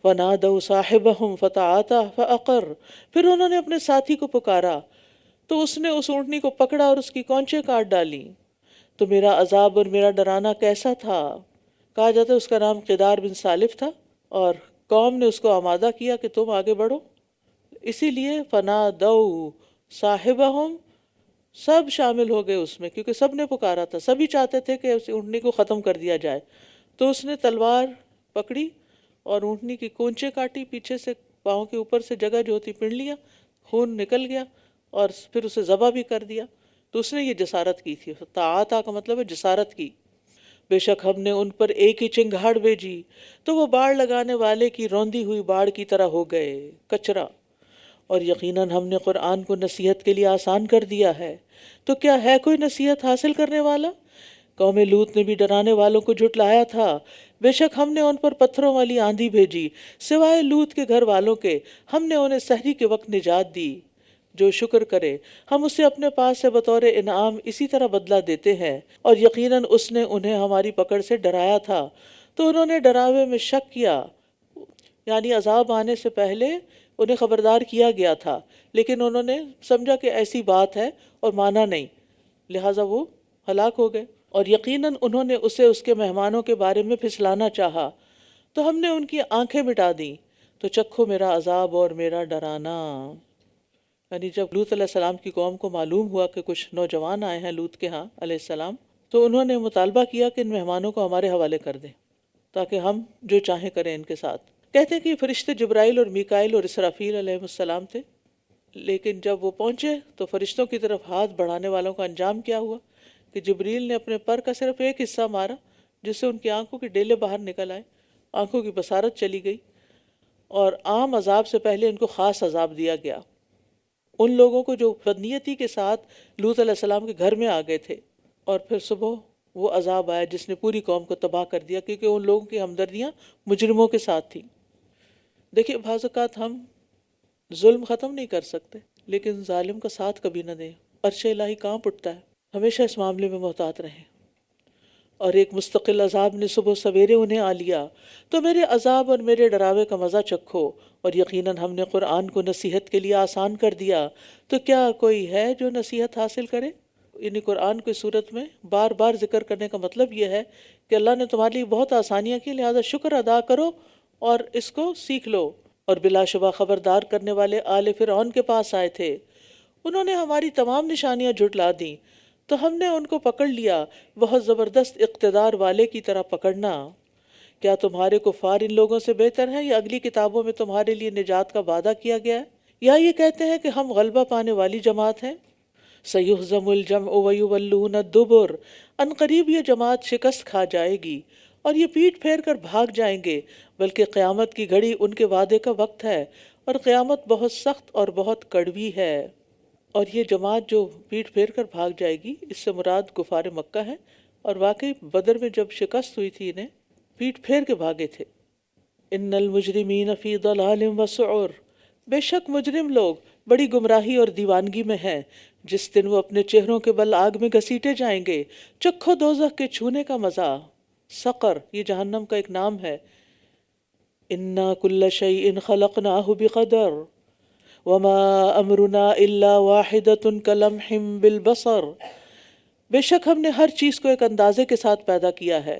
فنادوا صاحبهم فتعاطى فعقر، پھر انہوں نے اپنے ساتھی کو پکارا تو اس نے اس اونٹنی کو پکڑا اور اس کی کونچیں کاٹ ڈالی۔ تو میرا عذاب اور میرا ڈرانا کیسا تھا؟ کہا جاتا ہے اس کا نام قدار بن سالف تھا، اور قوم نے اس کو آمادہ کیا کہ تم آگے بڑھو، اسی لیے فنادوا صاحبهم، سب شامل ہو گئے اس میں، کیونکہ سب نے پکارا تھا، سبھی چاہتے تھے کہ اس اونٹنی کو ختم کر دیا جائے۔ تو اس نے تلوار پکڑی اور اونٹنی کی کونچیں کاٹی، پیچھے سے پاؤں کے اوپر سے جگہ جو ہوتی پنڈلیاں، خون نکل گیا، اور پھر اسے ذبح بھی کر دیا۔ تو اس نے یہ جسارت کی تھی، تعاطا کا مطلب ہے جسارت کی۔ بے شک ہم نے ان پر ایک ہی چنگھاڑ بھیجی تو وہ باڑ لگانے والے کی روندی ہوئی باڑ کی طرح ہو گئے، کچرا۔ اور یقیناً ہم نے قرآن کو نصیحت کے لیے آسان کر دیا ہے، تو کیا ہے کوئی نصیحت حاصل کرنے والا؟ قوم لوط نے بھی ڈرانے والوں کو جھٹلایا تھا، بے شک ہم نے ان پر پتھروں والی آندھی بھیجی، سوائے لوط کے گھر والوں کے ہم نے انہیں سحری کے وقت نجات دی۔ جو شکر کرے ہم اسے اپنے پاس سے بطور انعام اسی طرح بدلہ دیتے ہیں، اور یقیناً اس نے انہیں ہماری پکڑ سے ڈرایا تھا تو انہوں نے ڈراوے میں شک کیا، یعنی عذاب آنے سے پہلے انہیں خبردار کیا گیا تھا، لیکن انہوں نے سمجھا کہ ایسی بات ہے اور مانا نہیں، لہٰذا وہ ہلاک ہو گئے۔ اور یقیناً انہوں نے اسے اس کے مہمانوں کے بارے میں پھسلانا چاہا تو ہم نے ان کی آنکھیں مٹا دیں، تو چکھو میرا عذاب اور میرا ڈرانا۔ یعنی جب لوط علیہ السلام کی قوم کو معلوم ہوا کہ کچھ نوجوان آئے ہیں لوط کے ہاں علیہ السلام، تو انہوں نے مطالبہ کیا کہ ان مہمانوں کو ہمارے حوالے کر دیں تاکہ ہم جو چاہیں کریں ان کے ساتھ۔ کہتے ہیں کہ یہ فرشتے جبرائیل اور میکائیل اور اسرافیل علیہ السلام تھے، لیکن جب وہ پہنچے تو فرشتوں کی طرف ہاتھ بڑھانے والوں کا انجام کیا ہوا کہ جبریل نے اپنے پر کا صرف ایک حصہ مارا، جس سے ان کی آنکھوں کے ڈیلے باہر نکل آئے، آنکھوں کی بصارت چلی گئی، اور عام عذاب سے پہلے ان کو خاص عذاب دیا گیا، ان لوگوں کو جو بدنیتی کے ساتھ لوط علیہ السلام کے گھر میں آ گئے تھے۔ اور پھر صبح وہ عذاب آیا جس نے پوری قوم کو تباہ کر دیا، کیونکہ ان لوگوں کی ہمدردیاں مجرموں کے ساتھ تھیں۔ دیکھیے بعض اوقات ہم ظلم ختم نہیں کر سکتے، لیکن ظالم کا ساتھ کبھی نہ دیں، عرش الہی کانپ اٹھتا ہے۔ ہمیشہ اس معاملے میں محتاط رہیں۔ اور ایک مستقل عذاب نے صبح سویرے انہیں آ لیا، تو میرے عذاب اور میرے ڈراوے کا مزہ چکھو۔ اور یقیناً ہم نے قرآن کو نصیحت کے لیے آسان کر دیا، تو کیا کوئی ہے جو نصیحت حاصل کرے؟ یعنی قرآن کو اس صورت میں بار بار ذکر کرنے کا مطلب یہ ہے کہ اللہ نے تمہارے لیے بہت آسانیاں کی، لہذا شکر ادا کرو اور اس کو سیکھ لو۔ اور بلا شبہ خبردار کرنے والے آل فرعون کے پاس آئے تھے، انہوں نے ہماری تمام نشانیاں جھٹلا دیں، تو ہم نے ان کو پکڑ لیا، بہت زبردست اقتدار والے کی طرح پکڑنا۔ کیا تمہارے کفار ان لوگوں سے بہتر ہیں، یا اگلی کتابوں میں تمہارے لیے نجات کا وعدہ کیا گیا ہے، یا یہ کہتے ہیں کہ ہم غلبہ پانے والی جماعت ہیں؟ سَيُهْزَمُ الْجَمْعُ وَيُوَلُّونَ الدُّبُرَ، ان قریب یہ جماعت شکست کھا جائے گی اور یہ پیٹ پھیر کر بھاگ جائیں گے، بلکہ قیامت کی گھڑی ان کے وعدے کا وقت ہے، اور قیامت بہت سخت اور بہت کڑوی ہے۔ اور یہ جماعت جو پیٹ پھیر کر بھاگ جائے گی، اس سے مراد کفار مکہ ہے، اور واقعی بدر میں جب شکست ہوئی تھی انہیں پیٹ پھیر کے بھاگے تھے۔ ان المجرمین فی ضلال وسعر، بے شک مجرم لوگ بڑی گمراہی اور دیوانگی میں ہیں، جس دن وہ اپنے چہروں کے بل آگ میں گھسیٹے جائیں گے۔ چکھو دوزخ کے چھونے کا مزہ۔ سقر یہ جہنم کا ایک نام ہے۔ انا کل شیء خلقناہ بقدر وما امرنا الا واحدۃ کلمح بالبصر، بے شک ہم نے ہر چیز کو ایک اندازے کے ساتھ پیدا کیا ہے،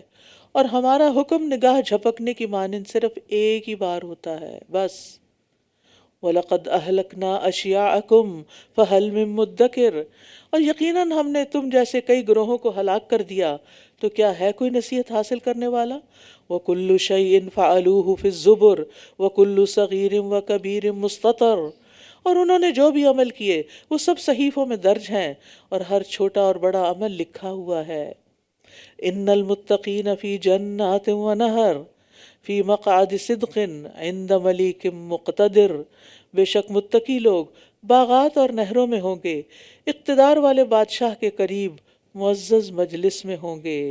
اور ہمارا حکم نگاہ جھپکنے کی مانند صرف ایک ہی بار ہوتا ہے، بس۔ وَلَقَدْ أَهْلَكْنَا أَشْيَاعَكُمْ فَهَلْ مِن مُدَّكِرٍ، اور یقیناً ہم نے تم جیسے کئی گروہوں کو ہلاک کر دیا، تو کیا ہے کوئی نصیحت حاصل کرنے والا؟ وَكُلُّ شَيْءٍ فَعَلُوهُ فِي الزُّبُرِ وَكُلُّ صَغِيرٍ وَكَبِيرٍ مُسْتَطَرٍ، اور انہوں نے جو بھی عمل کیے وہ سب صحیفوں میں درج ہیں، اور ہر چھوٹا اور بڑا عمل لکھا ہوا ہے۔ ان المتقین فی جنات ونہر فی مقعد صدق عند ملیک مقتدر، بے شک متقی لوگ باغات اور نہروں میں ہوں گے، اقتدار والے بادشاہ کے قریب معزز مجلس میں ہوں گے۔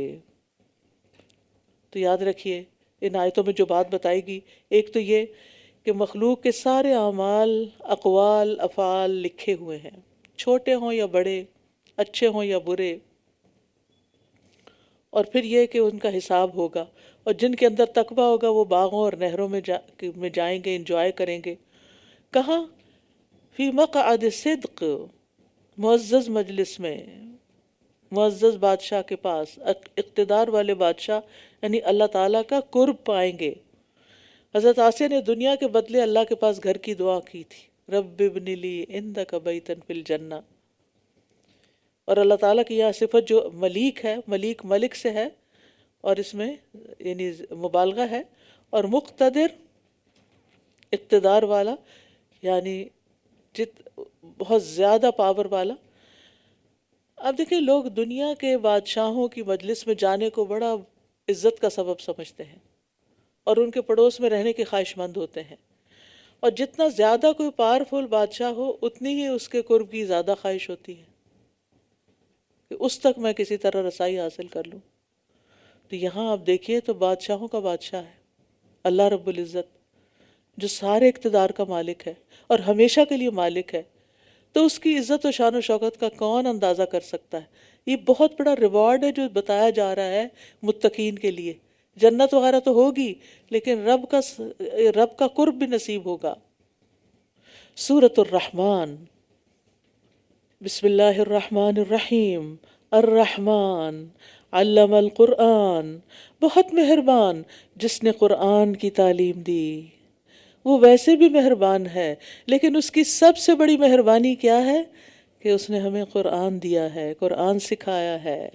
تو یاد رکھیے ان آیتوں میں جو بات بتائی گی، ایک تو یہ کہ مخلوق کے سارے اعمال، اقوال، افعال لکھے ہوئے ہیں، چھوٹے ہوں یا بڑے، اچھے ہوں یا برے، اور پھر یہ کہ ان کا حساب ہوگا۔ اور جن کے اندر تقویٰ ہوگا وہ باغوں اور نہروں میں جائیں گے، انجوائے کریں گے۔ کہاں؟ فی مقعد صدق، معزز مجلس میں، معزز بادشاہ کے پاس، اقتدار والے بادشاہ، یعنی اللہ تعالیٰ کا قرب پائیں گے۔ حضرت آسیہ نے دنیا کے بدلے اللہ کے پاس گھر کی دعا کی تھی، رب ابن لی عندک بیتا فی الجنہ۔ اور اللہ تعالیٰ کی یہاں صفت جو ملیک ہے، ملیک ملک سے ہے، اور اس میں یعنی مبالغہ ہے، اور مقتدر اقتدار والا، یعنی بہت زیادہ پاور والا۔ اب دیکھیں، لوگ دنیا کے بادشاہوں کی مجلس میں جانے کو بڑا عزت کا سبب سمجھتے ہیں اور ان کے پڑوس میں رہنے کے خواہش مند ہوتے ہیں، اور جتنا زیادہ کوئی پاورفل بادشاہ ہو اتنی ہی اس کے قرب کی زیادہ خواہش ہوتی ہے کہ اس تک میں کسی طرح رسائی حاصل کر لوں۔ تو یہاں آپ دیکھیے تو بادشاہوں کا بادشاہ ہے اللہ رب العزت، جو سارے اقتدار کا مالک ہے اور ہمیشہ کے لیے مالک ہے، تو اس کی عزت و شان و شوکت کا کون اندازہ کر سکتا ہے؟ یہ بہت بڑا ریوارڈ ہے جو بتایا جا رہا ہے متقین کے لیے۔ جنت وغیرہ تو ہوگی، لیکن رب کا قرب بھی نصیب ہوگا۔ سورۃ الرحمن، بسم اللہ الرحمن الرحیم۔ الرحمن علم القرآن، بہت مہربان جس نے قرآن کی تعلیم دی۔ وہ ویسے بھی مہربان ہے، لیکن اس کی سب سے بڑی مہربانی کیا ہے کہ اس نے ہمیں قرآن دیا ہے، قرآن سکھایا ہے۔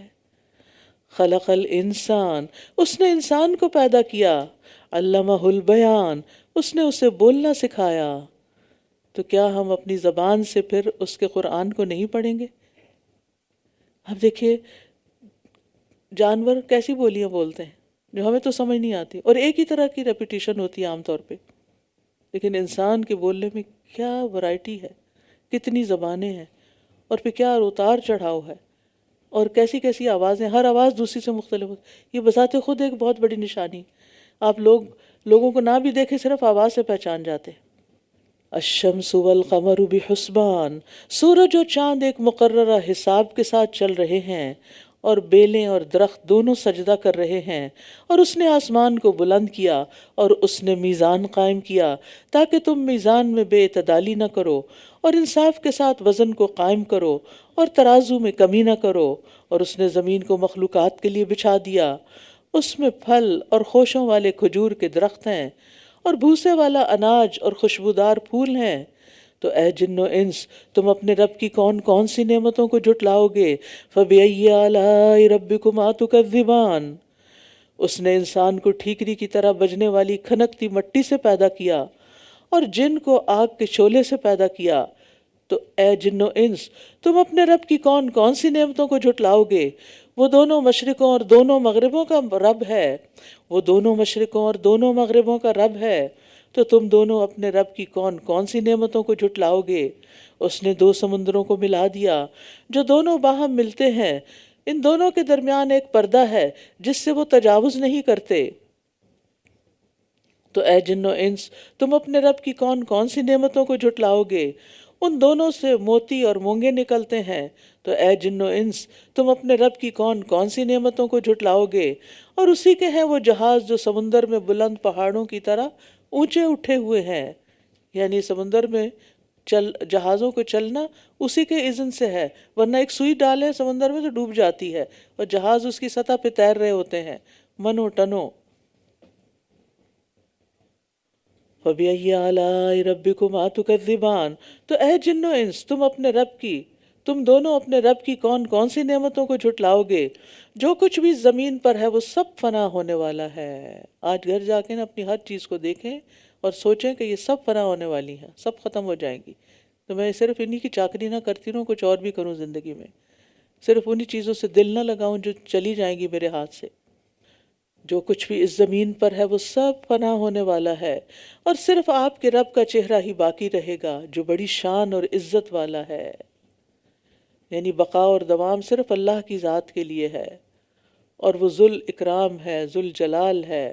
خلق الانسان، اس نے انسان کو پیدا کیا۔ علمہ البیان، اس نے اسے بولنا سکھایا۔ تو کیا ہم اپنی زبان سے پھر اس کے قرآن کو نہیں پڑھیں گے؟ اب دیکھیے جانور کیسی بولیاں بولتے ہیں جو ہمیں تو سمجھ نہیں آتی، اور ایک ہی طرح کی ریپیٹیشن ہوتی ہے عام طور پہ، لیکن انسان کے بولنے میں کیا ورائٹی ہے، کتنی زبانیں ہیں، اور پھر کیا اتار چڑھاؤ ہے، اور کیسی کیسی آوازیں، ہر آواز دوسری سے مختلف ہوتی۔ یہ بذات خود ایک بہت بڑی نشانی۔ آپ لوگوں کو نہ بھی دیکھیں، صرف آواز سے پہچان جاتے ہیں۔ الشمس والقمر بحسبان، سورج اور چاند ایک مقررہ حساب کے ساتھ چل رہے ہیں، اور بیلیں اور درخت دونوں سجدہ کر رہے ہیں۔ اور اس نے آسمان کو بلند کیا، اور اس نے میزان قائم کیا تاکہ تم میزان میں بے اعتدالی نہ کرو، اور انصاف کے ساتھ وزن کو قائم کرو، اور ترازو میں کمی نہ کرو۔ اور اس نے زمین کو مخلوقات کے لیے بچھا دیا، اس میں پھل اور خوشوں والے کھجور کے درخت ہیں، اور بھوسے والا اناج اور خوشبودار پھول ہیں۔ تو اے جن و انس، تم اپنے رب کی کون کون سی نعمتوں کو جھٹلاؤ گے؟ فَبِأَيِّ آلَاءِ رَبِّكُمَا تُكَذِّبَانِ، اس نے انسان کو ٹھیکری کی طرح بجنے والی کھنکتی مٹی سے پیدا کیا، اور جن کو آگ کے شعلے سے پیدا کیا۔ تو اے جن و انس، تم اپنے رب کی کون کون سی نعمتوں کو جھٹلاؤ گے؟ وہ دونوں مشرقوں اور دونوں مغربوں کا رب ہے، وہ دونوں مشرقوں اور دونوں مغربوں کا رب ہے۔ تو تم دونوں اپنے رب کی کون کون سی نعمتوں کو جھٹلاؤ گے؟ اس نے دو سمندروں کو ملا دیا جو دونوں باہم ملتے ہیں، ان دونوں کے درمیان ایک پردہ ہے جس سے وہ تجاوز نہیں کرتے۔ تو اے جن و انس، تم اپنے رب کی کون کون سی نعمتوں کو جھٹلاؤ گے؟ ان دونوں سے موتی اور مونگے نکلتے ہیں۔ تو اے جن و انس، تم اپنے رب کی کون کون سی نعمتوں کو جھٹلاؤ گے؟ اور اسی کے ہیں وہ جہاز جو سمندر میں بلند پہاڑوں کی طرح اونچے اٹھے ہوئے ہیں، یعنی سمندر میں جہازوں کو چلنا اسی کے اذن سے ہے، ورنہ ایک سوئی ڈالیں سمندر میں تو ڈوب جاتی ہے، اور جہاز اس کی سطح پہ تیر رہے ہوتے ہیں منو ٹنو۔ فَبِأَيِّ آلَاءِ رَبِّكُمَا تُكَذِّبَانِ، تو اے جن و انس، تم دونوں اپنے رب کی کون کون سی نعمتوں کو جھٹلاؤ گے؟ جو کچھ بھی زمین پر ہے وہ سب فنا ہونے والا ہے۔ آج گھر جا کے اپنی ہر چیز کو دیکھیں اور سوچیں کہ یہ سب فنا ہونے والی ہیں، سب ختم ہو جائیں گی۔ تو میں صرف انہی کی چاکری نہ کرتی رہوں، کچھ اور بھی کروں زندگی میں، صرف انہی چیزوں سے دل نہ لگاؤں جو چلی جائیں گی میرے ہاتھ سے۔ جو کچھ بھی اس زمین پر ہے وہ سب فنا ہونے والا ہے، اور صرف آپ کے رب کا چہرہ ہی باقی رہے گا جو بڑی شان اور عزت والا ہے۔ یعنی بقا اور دوام صرف اللہ کی ذات کے لیے ہے، اور وہ ذل اکرام ہے، ذل جلال ہے،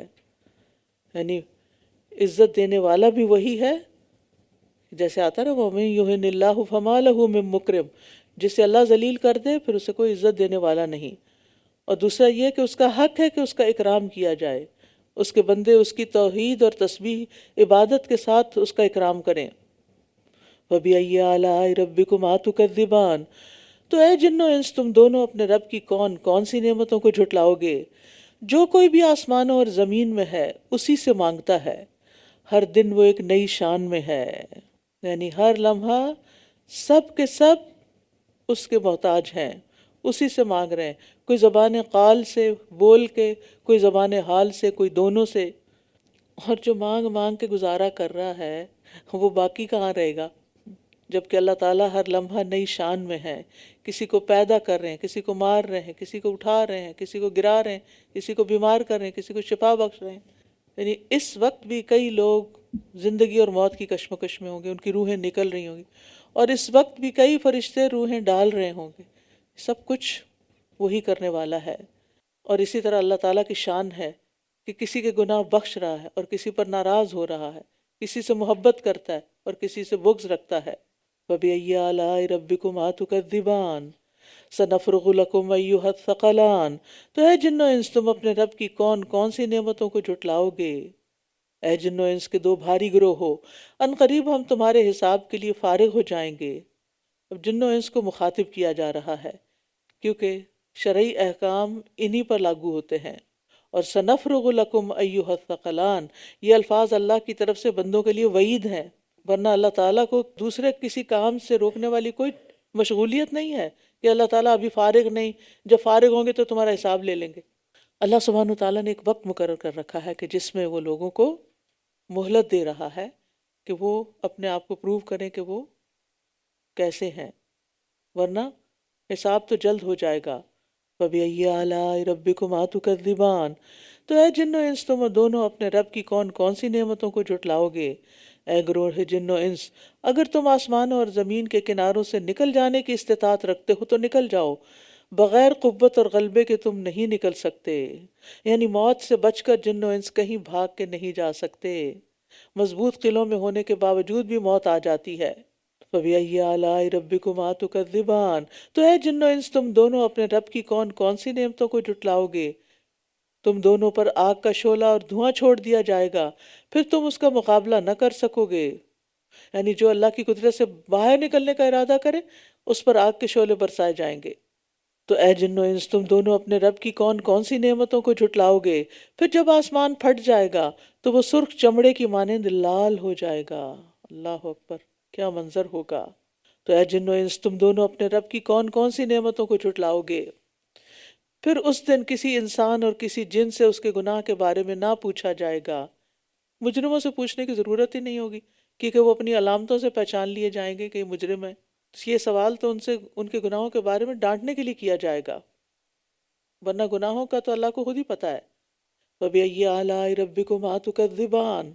یعنی عزت دینے والا بھی وہی ہے۔ جیسے آتا نا وَمَن يُهِنِ اللَّهُ فَمَا لَهُ مِن مُكْرِمٍ، جسے اللہ ذلیل کر دے پھر اسے کوئی عزت دینے والا نہیں۔ اور دوسرا یہ کہ اس کا حق ہے کہ اس کا اکرام کیا جائے، اس کے بندے اس کی توحید اور تسبیح عبادت کے ساتھ اس کا اکرام کریں۔ فَبِأَيِّ آلَاءِ رَبِّكُمَا تُكَذِّبَانِ، تو اے جن و انس تم دونوں اپنے رب کی کون کون سی نعمتوں کو جھٹلاؤ گے؟ جو کوئی بھی آسمانوں اور زمین میں ہے اسی سے مانگتا ہے، ہر دن وہ ایک نئی شان میں ہے، یعنی ہر لمحہ سب کے سب اس کے محتاج ہیں، اسی سے مانگ رہے ہیں، کوئی زبان قال سے بول کے، کوئی زبان حال سے، کوئی دونوں سے۔ اور جو مانگ مانگ کے گزارا کر رہا ہے وہ باقی کہاں رہے گا؟ جبکہ اللہ تعالیٰ ہر لمحہ نئی شان میں ہے، کسی کو پیدا کر رہے ہیں، کسی کو مار رہے ہیں، کسی کو اٹھا رہے ہیں، کسی کو گرا رہے ہیں، کسی کو بیمار کر رہے ہیں، کسی کو شفا بخش رہے ہیں۔ یعنی اس وقت بھی کئی لوگ زندگی اور موت کی کشمکش میں ہوں گے، ان کی روحیں نکل رہی ہوں گی، اور اس وقت بھی کئی فرشتے روحیں ڈال رہے ہوں گے۔ سب کچھ وہی کرنے والا ہے۔ اور اسی طرح اللہ تعالیٰ کی شان ہے کہ کسی کے گناہ بخش رہا ہے اور کسی پر ناراض ہو رہا ہے، کسی سے محبت کرتا ہے اور کسی سے بغض رکھتا ہے۔ فَبِأَيِّ آلَاءِ رَبِّكُمَا تُكَذِّبَانِ سَنَفْرُغُ لَكُمْ أَيُّهَا الثَّقَلَانِ، تو اے جن و انس تم اپنے رب کی کون کون سی نعمتوں کو جھٹلاؤ گے؟ اے جن و انس کے دو بھاری گروہ ہو، ان قریب ہم تمہارے حساب کے لیے فارغ ہو جائیں گے۔ اب جن و انس کو مخاطب کیا جا رہا ہے کیونکہ شرعی احکام انہی پر لاگو ہوتے ہیں۔ اور سنفرغ لکم ایھا الثقلان، یہ الفاظ اللہ کی طرف سے بندوں کے لیے وعید ہیں، ورنہ اللہ تعالیٰ کو دوسرے کسی کام سے روکنے والی کوئی مشغولیت نہیں ہے کہ اللہ تعالیٰ ابھی فارغ نہیں، جب فارغ ہوں گے تو تمہارا حساب لے لیں گے۔ اللہ سبحانہ وتعالیٰ نے ایک وقت مقرر کر رکھا ہے کہ جس میں وہ لوگوں کو مہلت دے رہا ہے کہ وہ اپنے آپ کو پروو کریں کہ وہ کیسے ہیں، ورنہ حساب تو جلد ہو جائے گا۔ فَبِأَيِّ آلَاءِ رَبِّكُمَا تُكَذِّبَانِ، تو اے جن و انس تم دونوں اپنے رب کی کون کون سی نعمتوں کو جھٹلاؤ گے؟ اے گروہ جن و انس، اگر تم آسمانوں اور زمین کے کناروں سے نکل جانے کی استطاعت رکھتے ہو تو نکل جاؤ، بغیر قوت اور غلبے کے تم نہیں نکل سکتے، یعنی موت سے بچ کر جن و انس کہیں بھاگ کے نہیں جا سکتے، مضبوط قلعوں میں ہونے کے باوجود بھی موت آ جاتی ہے۔ فَبِأَيِّ آلَاءِ رَبِّكُمَا تُكَذِّبَانِ، تو اے جن و انس تم دونوں اپنے رب کی کون کون سی نعمتوں کو جھٹلاؤ گے؟ تم دونوں پر آگ کا شعلہ اور دھواں چھوڑ دیا جائے گا، پھر تم اس کا مقابلہ نہ کر سکو گے، یعنی جو اللہ کی قدرت سے باہر نکلنے کا ارادہ کرے اس پر آگ کے شعلے برسائے جائیں گے۔ تو اے جن و انس تم دونوں اپنے رب کی کون کون سی نعمتوں کو جھٹلاؤ گے؟ پھر جب آسمان پھٹ جائے گا تو وہ سرخ چمڑے کی مانند لال ہو جائے گا۔ اللہ اکبر، کیا منظر ہوگا۔ تو اے جن و انس تم دونوں اپنے رب کی کون کون سی نعمتوں کو جھٹلاؤ گے؟ پھر اس دن کسی انسان اور کسی جن سے اس کے گناہ کے بارے میں نہ پوچھا جائے گا۔ مجرموں سے پوچھنے کی ضرورت ہی نہیں ہوگی کیونکہ وہ اپنی علامتوں سے پہچان لیے جائیں گے کہ یہ مجرم ہے۔ یہ سوال تو ان سے ان کے گناہوں کے بارے میں ڈانٹنے کے لیے کیا جائے گا، ورنہ گناہوں کا تو اللہ کو خود ہی پتہ ہے۔ فَبِأَيِّ آلَاءِ رَبِّكُمَا تُكَذِّبَانِ،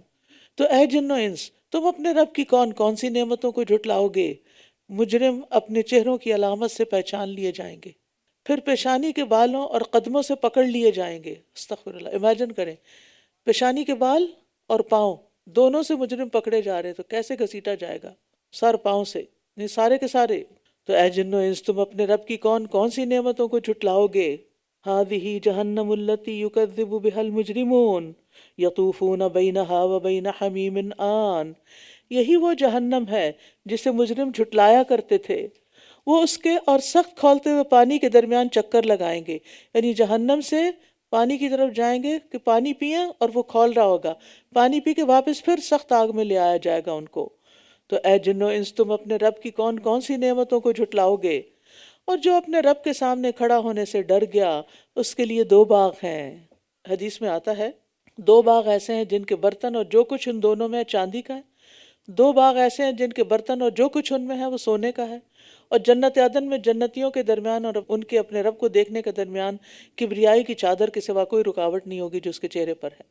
تو اے جن و انس تم اپنے رب کی کون کون سی نعمتوں کو جھٹلاؤ گے؟ مجرم اپنے چہروں کی علامت سے پہچان لیے جائیں گے، پھر پیشانی کے بالوں اور قدموں سے پکڑ لیے جائیں گے۔ استغفر اللہ، امیجن کریں پیشانی کے بال اور پاؤں دونوں سے مجرم پکڑے جا رہے تو کیسے گھسیٹا جائے گا؟ سر پاؤں سے، نہیں سارے کے سارے۔ تو اے جن و انس تم اپنے رب کی کون کون سی نعمتوں کو جھٹلاؤ گے؟ هذه جہنم التي يكذب بها المجرمون يطوفون بينها وبين حميم آن، یہی وہ جہنم ہے جسے مجرم جھٹلایا کرتے تھے، وہ اس کے اور سخت کھولتے ہوئے پانی کے درمیان چکر لگائیں گے، یعنی جہنم سے پانی کی طرف جائیں گے کہ پانی پئیں اور وہ کھول رہا ہوگا، پانی پی کے واپس پھر سخت آگ میں لے آیا جائے گا ان کو۔ تو اے جن و انس تم اپنے رب کی کون کون سی نعمتوں کو جھٹلاؤ گے؟ اور جو اپنے رب کے سامنے کھڑا ہونے سے ڈر گیا اس کے لیے دو باغ ہیں۔ حدیث میں آتا ہے دو باغ ایسے ہیں جن کے برتن اور جو کچھ ان دونوں میں ہے چاندی کا ہے، دو باغ ایسے ہیں جن کے برتن اور جو کچھ ان میں ہے وہ سونے کا ہے، اور جنت عدن میں جنتیوں کے درمیان اور ان کے اپنے رب کو دیکھنے کے درمیان کبریائی کی چادر کے سوا کوئی رکاوٹ نہیں ہوگی جو اس کے چہرے پر ہے،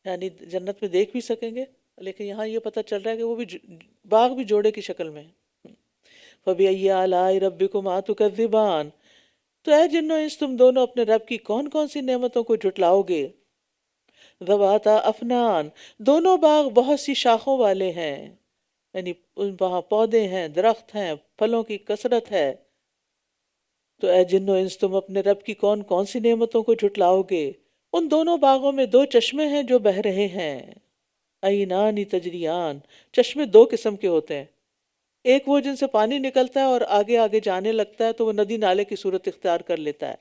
یعنی جنت میں دیکھ بھی سکیں گے، لیکن یہاں یہ پتہ چل رہا ہے کہ وہ بھی باغ بھی جوڑے کی شکل میں ہے۔ فَبِأَيِّ آلَاءِ رَبِّكُمَا تُكَذِّبَانِ، تو اے جن و انس تم دونوں اپنے رب کی کون کون سی نعمتوں کو جھٹلاؤ گے؟ ذَوَاتَا أَفْنَانٍ، دونوں باغ بہت سی شاخوں والے ہیں، یعنی وہاں پودے ہیں، درخت ہیں، پھلوں کی کثرت ہے۔ تو اے جن و انس تم اپنے رب کی کون کون سی نعمتوں کو جھٹلاؤ گے؟ ان دونوں باغوں میں دو چشمے ہیں جو بہہ رہے ہیں. عینان تجریان، چشمے دو قسم کے ہوتے ہیں. ایک وہ جن سے پانی نکلتا ہے اور آگے آگے جانے لگتا ہے تو وہ ندی نالے کی صورت اختیار کر لیتا ہے.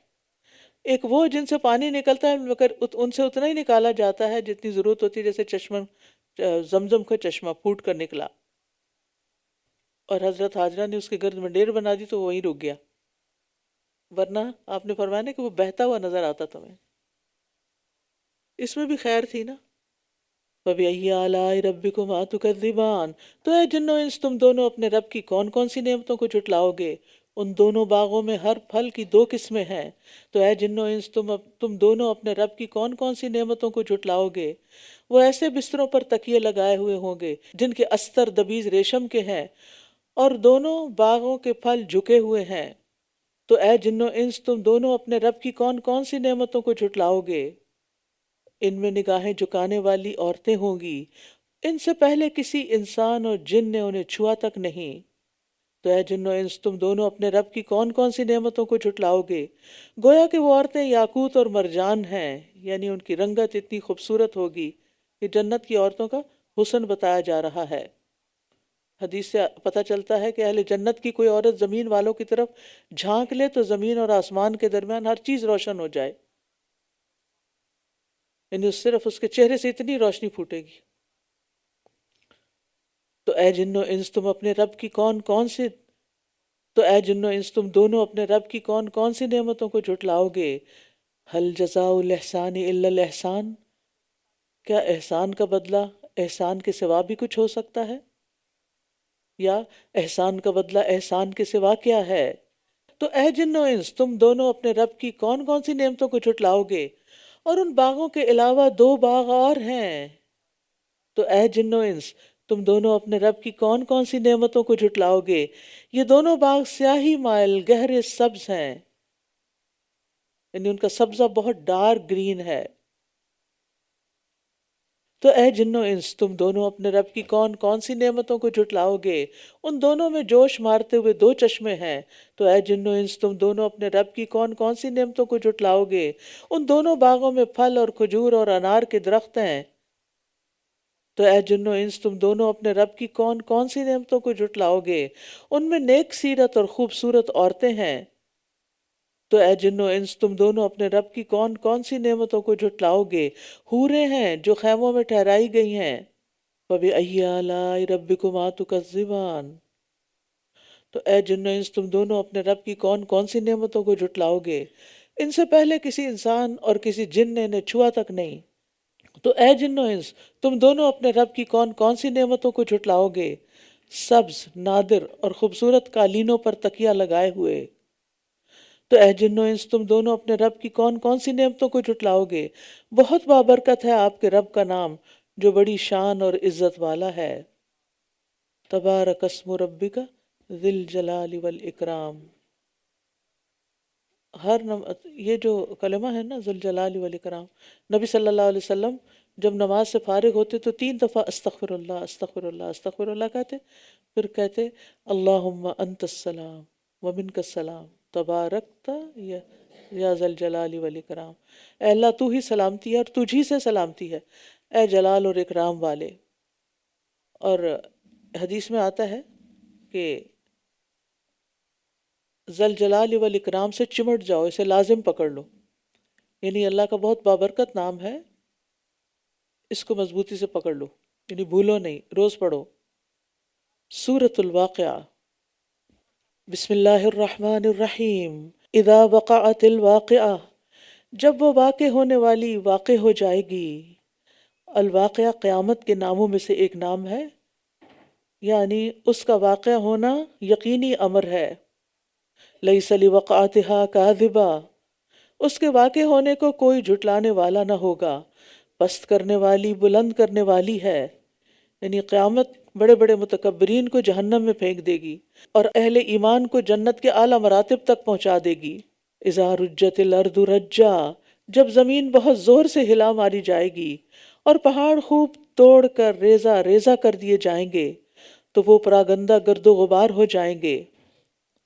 ایک وہ جن سے پانی نکلتا ہے مگر ان سے اتنا ہی نکالا جاتا ہے جتنی ضرورت ہوتی ہے، جیسے چشمہ زمزم کا چشمہ پھوٹ کر نکلا اور حضرت حاجرہ نے اس کے گرد میں ڈیر بنا دی تو وہ وہیں رک گیا، ورنہ آپ نے فرمایا نا کہ وہ بہتا ہوا نظر آتا تمہیں. اس میں بھی خیر تھی نا. فَبِأَيِّ آلَاءِ رَبِّكُمَا تُكَذِّبَانِ، تو اے جنو انس تم دونوں اپنے رب کی کون کون سی نعمتوں کو جھٹلاؤ گے. ان دونوں باغوں میں ہر پھل کی دو قسمیں ہیں. تو اے جنو انس تم دونوں اپنے رب کی کون کون سی نعمتوں کو جھٹلاؤ گے. وہ ایسے بستروں پر تکیے لگائے ہوئے ہوں گے جن کے استر دبیز ریشم کے ہیں، اور دونوں باغوں کے پھل جھکے ہوئے ہیں. تو اے جنو انس تم دونوں اپنے رب کی کون کون سی نعمتوں کو جھٹلاؤ گے. ان میں نگاہیں جھکانے والی عورتیں ہوں گی، ان سے پہلے کسی انسان اور جن نے انہیں چھوا تک نہیں. تو اے جن و انس تم دونوں اپنے رب کی کون کون سی نعمتوں کو جھٹلاؤ گے. گویا کہ وہ عورتیں یاقوت اور مرجان ہیں، یعنی ان کی رنگت اتنی خوبصورت ہوگی. یہ جنت کی عورتوں کا حسن بتایا جا رہا ہے. حدیث سے پتہ چلتا ہے کہ اہل جنت کی کوئی عورت زمین والوں کی طرف جھانک لے تو زمین اور آسمان کے درمیان ہر چیز روشن ہو جائے، یعنی صرف اس کے چہرے سے اتنی روشنی پھوٹے گی. تو اے جنو انس تم اپنے رب کی کون کون سی تو اے جنو انس تم دونوں اپنے رب کی کون کون سی نعمتوں کو جھٹلاؤ گے. هل جزاء الاحسان الا الاحسان، کیا احسان کا بدلہ احسان کے سوا بھی کچھ ہو سکتا ہے، یا احسان کا بدلہ احسان کے سوا کیا ہے. تو اے جنو انس تم دونوں اپنے رب کی کون کون سی نعمتوں کو جھٹلاؤ گے، اور ان باغوں کے علاوہ دو باغ اور ہیں. تو اے جنو انس تم دونوں اپنے رب کی کون کون سی نعمتوں کو جھٹلاؤ گے. یہ دونوں باغ سیاہی مائل گہرے سبز ہیں، یعنی ان کا سبزہ بہت ڈارک گرین ہے. تو اے جنو انس تم دونوں اپنے رب کی کون کون سی نعمتوں کو جھٹلاؤ گے. ان دونوں میں جوش مارتے ہوئے دو چشمے ہیں. تو اے جنو انس تم دونوں اپنے رب کی کون کون سی نعمتوں کو جھٹلاؤ گے. ان دونوں باغوں میں پھل اور کھجور اور انار کے درخت ہیں. تو اے جنو انس تم دونوں اپنے رب کی کون کون سی نعمتوں کو جھٹلاؤ گے. ان میں نیک سیرت اور خوبصورت عورتیں ہیں. تو اے جنو انس تم دونوں اپنے رب کی کون کون سی نعمتوں کو جھٹلاؤ گے. حوریں ہیں جو خیموں میں ٹھہرائی گئی ہیں. فَبِأَيِّ آلَاءِ رَبِّكُمَا تُكَذِّبَانِ، تو اے جنو انس تم دونوں اپنے رب کی کون کون سی نعمتوں کو جھٹلاؤ گے. ان سے پہلے کسی انسان اور کسی جن نے انہیں چھوا تک نہیں. تو اے جن و انس تم دونوں اپنے رب کی کون کون سی نعمتوں کو جھٹلاؤ گے. سبز، نادر اور خوبصورت قالینوں پر تکیہ لگائے ہوئے. تو اے جن و انس تم دونوں اپنے رب کی کون کون سی نعمتوں کو جھٹلاؤ گے. بہت بابرکت ہے آپ کے رب کا نام جو بڑی شان اور عزت والا ہے. تبارک اسم ربک ذی الجلال والاکرام. یہ جو کلمہ ہے نا ذی الجلال والاکرام، نبی صلی اللہ علیہ وسلم جب نماز سے فارغ ہوتے تو 3 دفعہ استغفر اللہ استغفر اللہ استغفر اللہ کہتے، پھر کہتے اللہم انت السلام ومنک السلام تبارکت یا ذی الجلال والاکرام. اے اللہ تو ہی سلامتی ہے اور تجھی سے سلامتی ہے اے جلال اور اکرام والے. اور حدیث میں آتا ہے کہ ذل جلال والاکرام سے چمٹ جاؤ، اسے لازم پکڑ لو، یعنی اللہ کا بہت بابرکت نام ہے، اس کو مضبوطی سے پکڑ لو، یعنی بھولو نہیں، روز پڑھو. سورۃ الواقعہ. بسم اللہ الرحمن الرحیم. اذا وقعت الواقعہ، جب وہ واقع ہونے والی واقع ہو جائے گی. الواقعہ قیامت کے ناموں میں سے ایک نام ہے، یعنی اس کا واقع ہونا یقینی امر ہے. لیس لوقعتها کاذبہ، اس کے واقع ہونے کو کوئی جھٹلانے والا نہ ہوگا. پست کرنے والی بلند کرنے والی ہے، یعنی قیامت بڑے بڑے متکبرین کو جہنم میں پھینک دے گی اور اہل ایمان کو جنت کے اعلیٰ مراتب تک پہنچا دے گی. اذا رجت الارض رجا، جب زمین بہت زور سے ہلا ماری جائے گی اور پہاڑ خوب توڑ کر ریزہ ریزہ کر دیے جائیں گے تو وہ پراگندہ گرد و غبار ہو جائیں گے،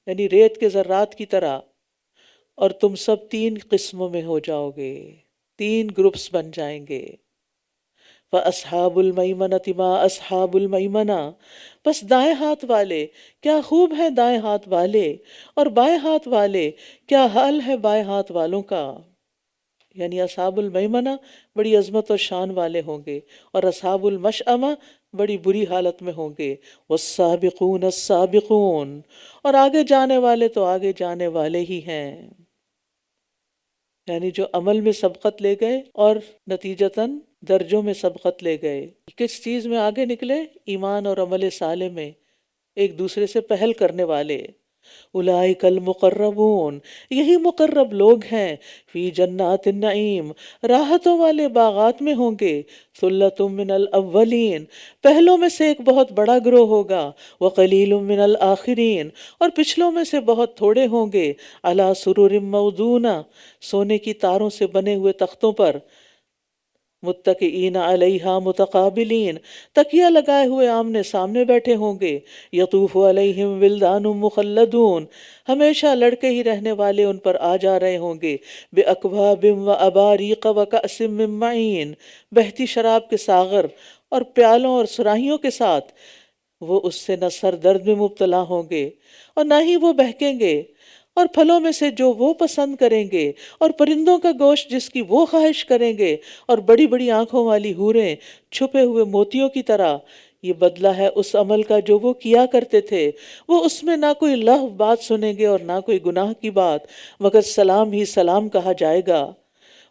یعنی ریت کے ذرات کی طرح، اور تم سب 3 قسموں میں ہو جاؤ گے. 3 گروپس بن جائیں گے۔ فَأَصْحَابُ الْمَيْمَنَةِ مَا أَصْحَابُ الْمَيْمَنَةِ، بس دائیں ہاتھ والے کیا خوب ہیں دائیں ہاتھ والے، اور بائیں ہاتھ والے کیا حال ہے بائیں ہاتھ والوں کا۔ یعنی اصحاب المیمنہ بڑی عظمت اور شان والے ہوں گے، اور اصحاب المشأمہ بڑی بری حالت میں ہوں گے۔ والسابقون السابقون، اور آگے جانے والے تو آگے جانے والے ہی ہیں، یعنی جو عمل میں سبقت لے گئے اور نتیجتاً درجوں میں سبقت لے گئے۔ کس چیز میں آگے نکلے؟ ایمان اور عمل صالح میں، ایک دوسرے سے پہل کرنے والے۔ اولئک المقربون، یہی مقرب لوگ ہیں، فی جنات النعیم، راحتوں والے باغات میں ہوں گے۔ ثلۃ من الاولین، پہلوں میں سے ایک بہت بڑا گروہ ہوگا۔ وقلیل من الاخرین، اور پچھلوں میں سے بہت تھوڑے ہوں گے۔ علی سرر موضونہ، سونے کی تاروں سے بنے ہوئے تختوں پر۔ متکئین علیہا متقابلین، تکیہ لگائے ہوئے آمنے سامنے بیٹھے ہوں گے۔ یطوف علیہم ولدان مخلدون، ہمیشہ لڑکے ہی رہنے والے ان پر آ جا رہے ہوں گے۔ بأکواب واباریق وکأس من معین، بہتی شراب کے ساغر اور پیالوں اور صراحیوں کے ساتھ۔ وہ اس سے نہ سر درد میں مبتلا ہوں گے اور نہ ہی وہ بہکیں گے، اور پھلوں میں سے جو وہ پسند کریں گے، اور پرندوں کا گوشت جس کی وہ خواہش کریں گے، اور بڑی بڑی آنکھوں والی حوریں چھپے ہوئے موتیوں کی طرح۔ یہ بدلہ ہے اس عمل کا جو وہ کیا کرتے تھے۔ وہ اس میں نہ کوئی لغو بات سنیں گے اور نہ کوئی گناہ کی بات، مگر سلام ہی سلام کہا جائے گا۔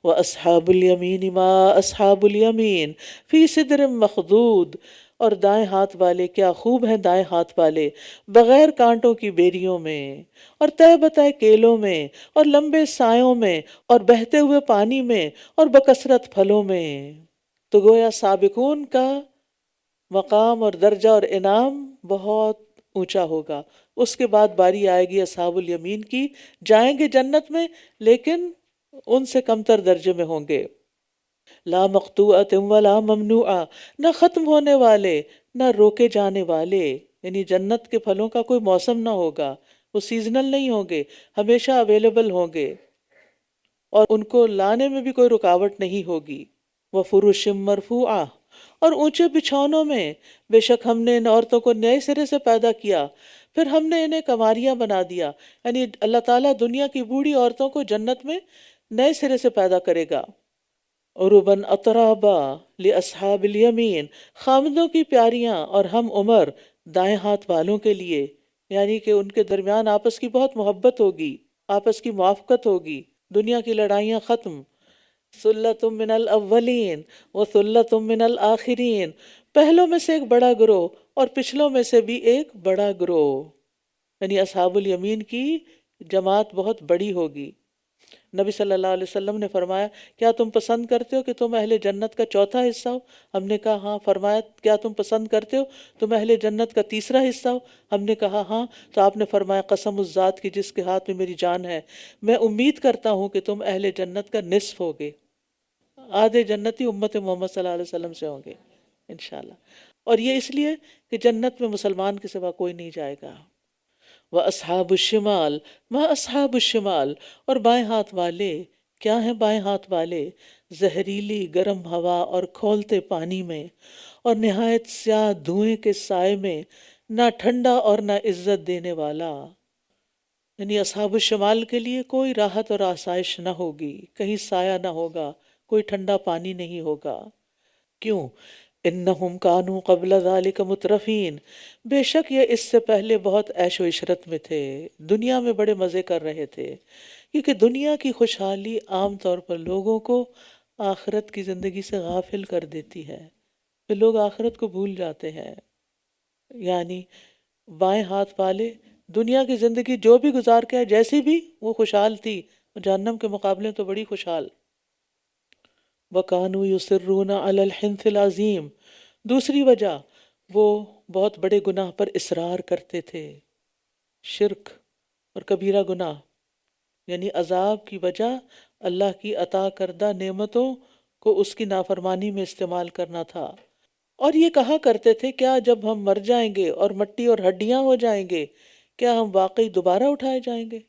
وَأَصْحَابُ الْيَمِينِ مَا أَصْحَابُ الْيَمِينِ فِي سِدْرٍ مَّخْضُودٍ، اور دائیں ہاتھ والے کیا خوب ہیں دائیں ہاتھ والے، بغیر کانٹوں کی بیریوں میں، اور تہ بتہ کیلوں میں، اور لمبے سایوں میں، اور بہتے ہوئے پانی میں، اور بکثرت پھلوں میں۔ تو گویا سابقون کا مقام اور درجہ اور انعام بہت اونچا ہوگا۔ اس کے بعد باری آئے گی اصحاب الیمین کی، جائیں گے جنت میں لیکن ان سے کمتر درجے میں ہوں گے۔ لا مقطوعۃ ولا ممنوعہ، نہ ختم ہونے والے نہ روکے جانے والے، یعنی جنت کے پھلوں کا کوئی موسم نہ ہوگا، وہ سیزنل نہیں ہوں گے، ہمیشہ اویلیبل ہوں گے، اور ان کو لانے میں بھی کوئی رکاوٹ نہیں ہوگی۔ وفرش مرفوعہ، اور اونچے بچھونوں میں، بے شک ہم نے ان عورتوں کو نئے سرے سے پیدا کیا، پھر ہم نے انہیں کنواریاں بنا دیا، یعنی اللہ تعالیٰ دنیا کی بوڑھی عورتوں کو جنت میں نئے سرے سے پیدا کرے گا۔ عرباً اترابا لاصحاب الیمین، خامدوں کی پیاریاں اور ہم عمر دائیں ہاتھ والوں کے لیے، یعنی کہ ان کے درمیان آپس کی بہت محبت ہوگی، آپس کی موافقت ہوگی، دنیا کی لڑائیاں ختم۔ ثلۃ من الاولین وثلۃ من الاخرین، پہلوں میں سے ایک بڑا گروہ اور پچھلوں میں سے بھی ایک بڑا گروہ، یعنی اصحاب الیمین کی جماعت بہت بڑی ہوگی۔ نبی صلی اللہ علیہ وسلم نے فرمایا کیا تم پسند کرتے ہو کہ تم اہل جنت کا چوتھا حصہ ہو؟ ہم نے کہا ہاں۔ فرمایا کیا تم پسند کرتے ہو تم اہل جنت کا تیسرا حصہ ہو؟ ہم نے کہا ہاں۔ تو آپ نے فرمایا قسم اس ذات کی جس کے ہاتھ میں میری جان ہے، میں امید کرتا ہوں کہ تم اہل جنت کا نصف ہوگے، آدھے جنتی امت محمد صلی اللہ علیہ وسلم سے ہوں گے انشاءاللہ۔ اور یہ اس لیے کہ جنت میں مسلمان کے سوا کوئی نہیں جائے گا۔ وَأَصْحَابُ الشِّمَالِ مَا أَصْحَابُ الشِّمَالِ، اور بائیں ہاتھ والے کیا ہیں بائیں ہاتھ والے؟ زہریلی گرم ہوا اور کھولتے پانی میں، اور نہایت سیاہ دھوئیں کے سائے میں، نہ ٹھنڈا اور نہ عزت دینے والا۔ یعنی اصحاب الشمال کے لیے کوئی راحت اور آسائش نہ ہوگی، کہیں سایہ نہ ہوگا، کوئی ٹھنڈا پانی نہیں ہوگا۔ کیوں؟ انہم کانوا قبل ذالک مترفین، بے شک یہ اس سے پہلے بہت عیش و عشرت میں تھے، دنیا میں بڑے مزے کر رہے تھے، کیونکہ دنیا کی خوشحالی عام طور پر لوگوں کو آخرت کی زندگی سے غافل کر دیتی ہے، پھر لوگ آخرت کو بھول جاتے ہیں۔ یعنی بائیں ہاتھ والے دنیا کی زندگی جو بھی گزار کے آئے، جیسی بھی وہ خوشحال تھی، جہنم کے مقابلے تو بڑی خوشحال۔ وَكَانُوا يُصِرُّونَ عَلَى الْحِنثِ الْعَظِيمِ، دوسری وجہ وہ بہت بڑے گناہ پر اصرار کرتے تھے، شرک اور کبیرہ گناہ، یعنی عذاب کی وجہ اللہ کی عطا کردہ نعمتوں کو اس کی نافرمانی میں استعمال کرنا تھا۔ اور یہ کہا کرتے تھے کیا جب ہم مر جائیں گے اور مٹی اور ہڈیاں ہو جائیں گے کیا ہم واقعی دوبارہ اٹھائے جائیں گے؟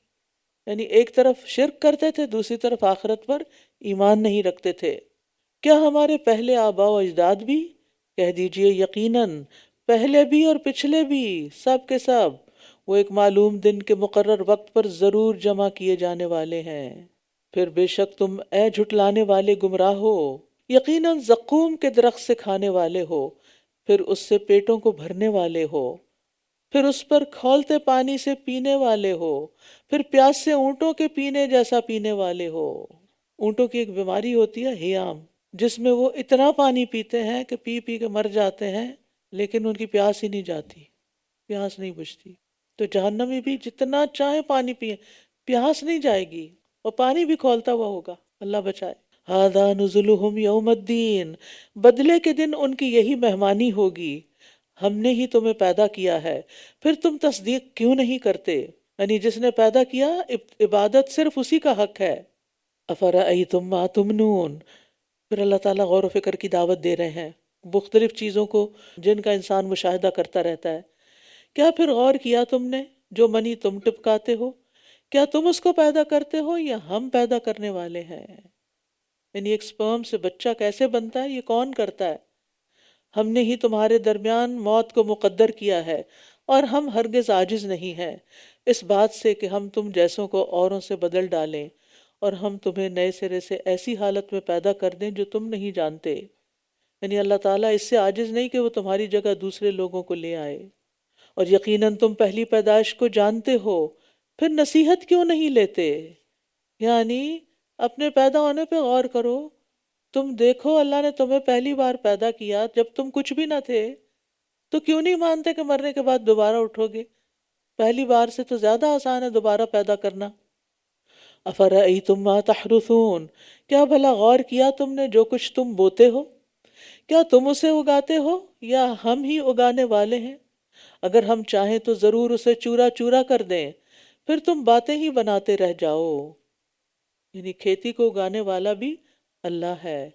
یعنی ایک طرف شرک کرتے تھے، دوسری طرف آخرت پر ایمان نہیں رکھتے تھے۔ کیا ہمارے پہلے آباء و اجداد بھی؟ کہہ دیجئے یقیناً پہلے بھی اور پچھلے بھی، سب کے سب وہ ایک معلوم دن کے مقرر وقت پر ضرور جمع کیے جانے والے ہیں۔ پھر بے شک تم اے جھٹلانے والے گمراہ ہو، یقیناً زقوم کے درخت سے کھانے والے ہو، پھر اس سے پیٹوں کو بھرنے والے ہو، پھر اس پر کھولتے پانی سے پینے والے ہو، پھر پیاس سے اونٹوں کے پینے جیسا پینے والے ہو۔ اونٹوں کی ایک بیماری ہوتی ہے ہیام، جس میں وہ اتنا پانی پیتے ہیں کہ پی پی کے مر جاتے ہیں، لیکن ان کی پیاس ہی نہیں جاتی، پیاس نہیں بجھتی۔ تو جہنمی بھی جتنا چاہے پانی پیئے، پیاس نہیں جائے گی، اور پانی بھی کھولتا ہوا ہوگا، اللہ بچائے۔ ہذا نزلہم یوم الدین، بدلے کے دن ان کی یہی مہمانی ہوگی، ہم نے ہی تمہیں پیدا کیا ہے، پھر تم تصدیق کیوں نہیں کرتے؟ یعنی جس نے پیدا کیا، عبادت صرف اسی کا حق ہے۔ افرأیتم ما تمنون، پھر اللہ تعالیٰ غور و فکر کی دعوت دے رہے ہیں مختلف چیزوں کو جن کا انسان مشاہدہ کرتا رہتا ہے۔ کیا پھر غور کیا تم نے جو منی تم ٹپکاتے ہو؟ کیا تم اس کو پیدا کرتے ہو یا ہم پیدا کرنے والے ہیں؟ یعنی ایک سپرم سے بچہ کیسے بنتا ہے، یہ کون کرتا ہے؟ ہم نے ہی تمہارے درمیان موت کو مقدر کیا ہے، اور ہم ہرگز عاجز نہیں ہیں اس بات سے کہ ہم تم جیسوں کو اوروں سے بدل ڈالیں، اور ہم تمہیں نئے سرے سے ایسی حالت میں پیدا کر دیں جو تم نہیں جانتے۔ یعنی اللہ تعالیٰ اس سے عاجز نہیں کہ وہ تمہاری جگہ دوسرے لوگوں کو لے آئے۔ اور یقیناً تم پہلی پیدائش کو جانتے ہو، پھر نصیحت کیوں نہیں لیتے؟ یعنی اپنے پیدا ہونے پہ غور کرو، تم دیکھو اللہ نے تمہیں پہلی بار پیدا کیا جب تم کچھ بھی نہ تھے، تو کیوں نہیں مانتے کہ مرنے کے بعد دوبارہ اٹھو گے؟ پہلی بار سے تو زیادہ آسان ہے دوبارہ پیدا کرنا۔ افرأیتم ما تحرثون، کیا بھلا غور کیا تم نے جو کچھ تم بوتے ہو؟ کیا تم اسے اگاتے ہو یا ہم ہی اگانے والے ہیں؟ اگر ہم چاہیں تو ضرور اسے چورا چورا کر دیں، پھر تم باتیں ہی بناتے رہ جاؤ۔ یعنی کھیتی کو اگانے والا بھی اللہ ہے۔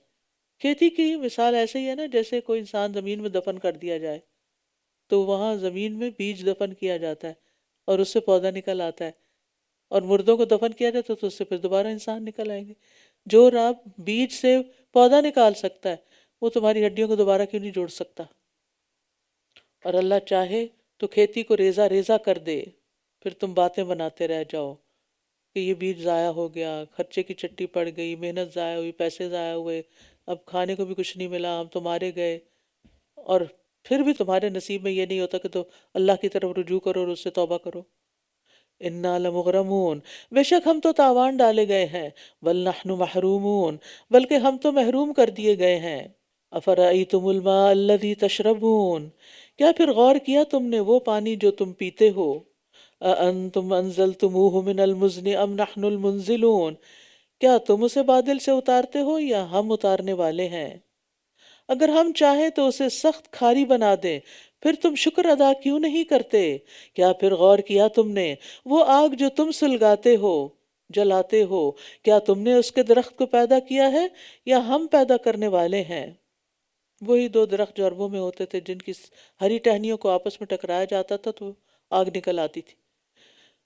کھیتی کی مثال ایسے ہی ہے نا، جیسے کوئی انسان زمین میں دفن کر دیا جائے تو وہاں زمین میں بیج دفن کیا جاتا ہے اور اس سے پودا نکل آتا ہے، اور مردوں کو دفن کیا جاتا ہے تو اس سے پھر دوبارہ انسان نکل آئیں گے۔ جو رب بیج سے پودا نکال سکتا ہے وہ تمہاری ہڈیوں کو دوبارہ کیوں نہیں جوڑ سکتا؟ اور اللہ چاہے تو کھیتی کو ریزہ ریزہ کر دے، پھر تم باتیں بناتے رہ جاؤ کہ یہ بیج ضائع ہو گیا، خرچے کی چٹی پڑ گئی، محنت ضائع ہوئی، پیسے ضائع ہوئے، اب کھانے کو بھی کچھ نہیں ملا، ہم تو مارے گئے۔ اور پھر بھی تمہارے نصیب میں یہ نہیں ہوتا کہ تو اللہ کی طرف رجوع کرو اور اس سے توبہ کرو۔ انا لمغرمون، بے شک ہم تو تاوان ڈالے گئے ہیں، بل نحن محرومون، بلکہ ہم تو محروم کر دیے گئے ہیں۔ افرأیتم الماء الذی تشربون، کیا پھر غور کیا تم نے وہ پانی جو تم پیتے ہو؟ اانتم انزلتموہ من المزن ام نحن المنزلون، کیا تم اسے بادل سے اتارتے ہو یا ہم اتارنے والے ہیں؟ اگر ہم چاہیں تو اسے سخت کھاری بنا دیں، پھر تم شکر ادا کیوں نہیں کرتے؟ کیا پھر غور کیا تم نے وہ آگ جو تم سلگاتے ہو، جلاتے ہو، کیا تم نے اس کے درخت کو پیدا کیا ہے یا ہم پیدا کرنے والے ہیں؟ وہی دو درخت جو عربوں میں ہوتے تھے جن کی ہری ٹہنیوں کو آپس میں ٹکرایا جاتا تھا تو آگ نکل آتی تھی۔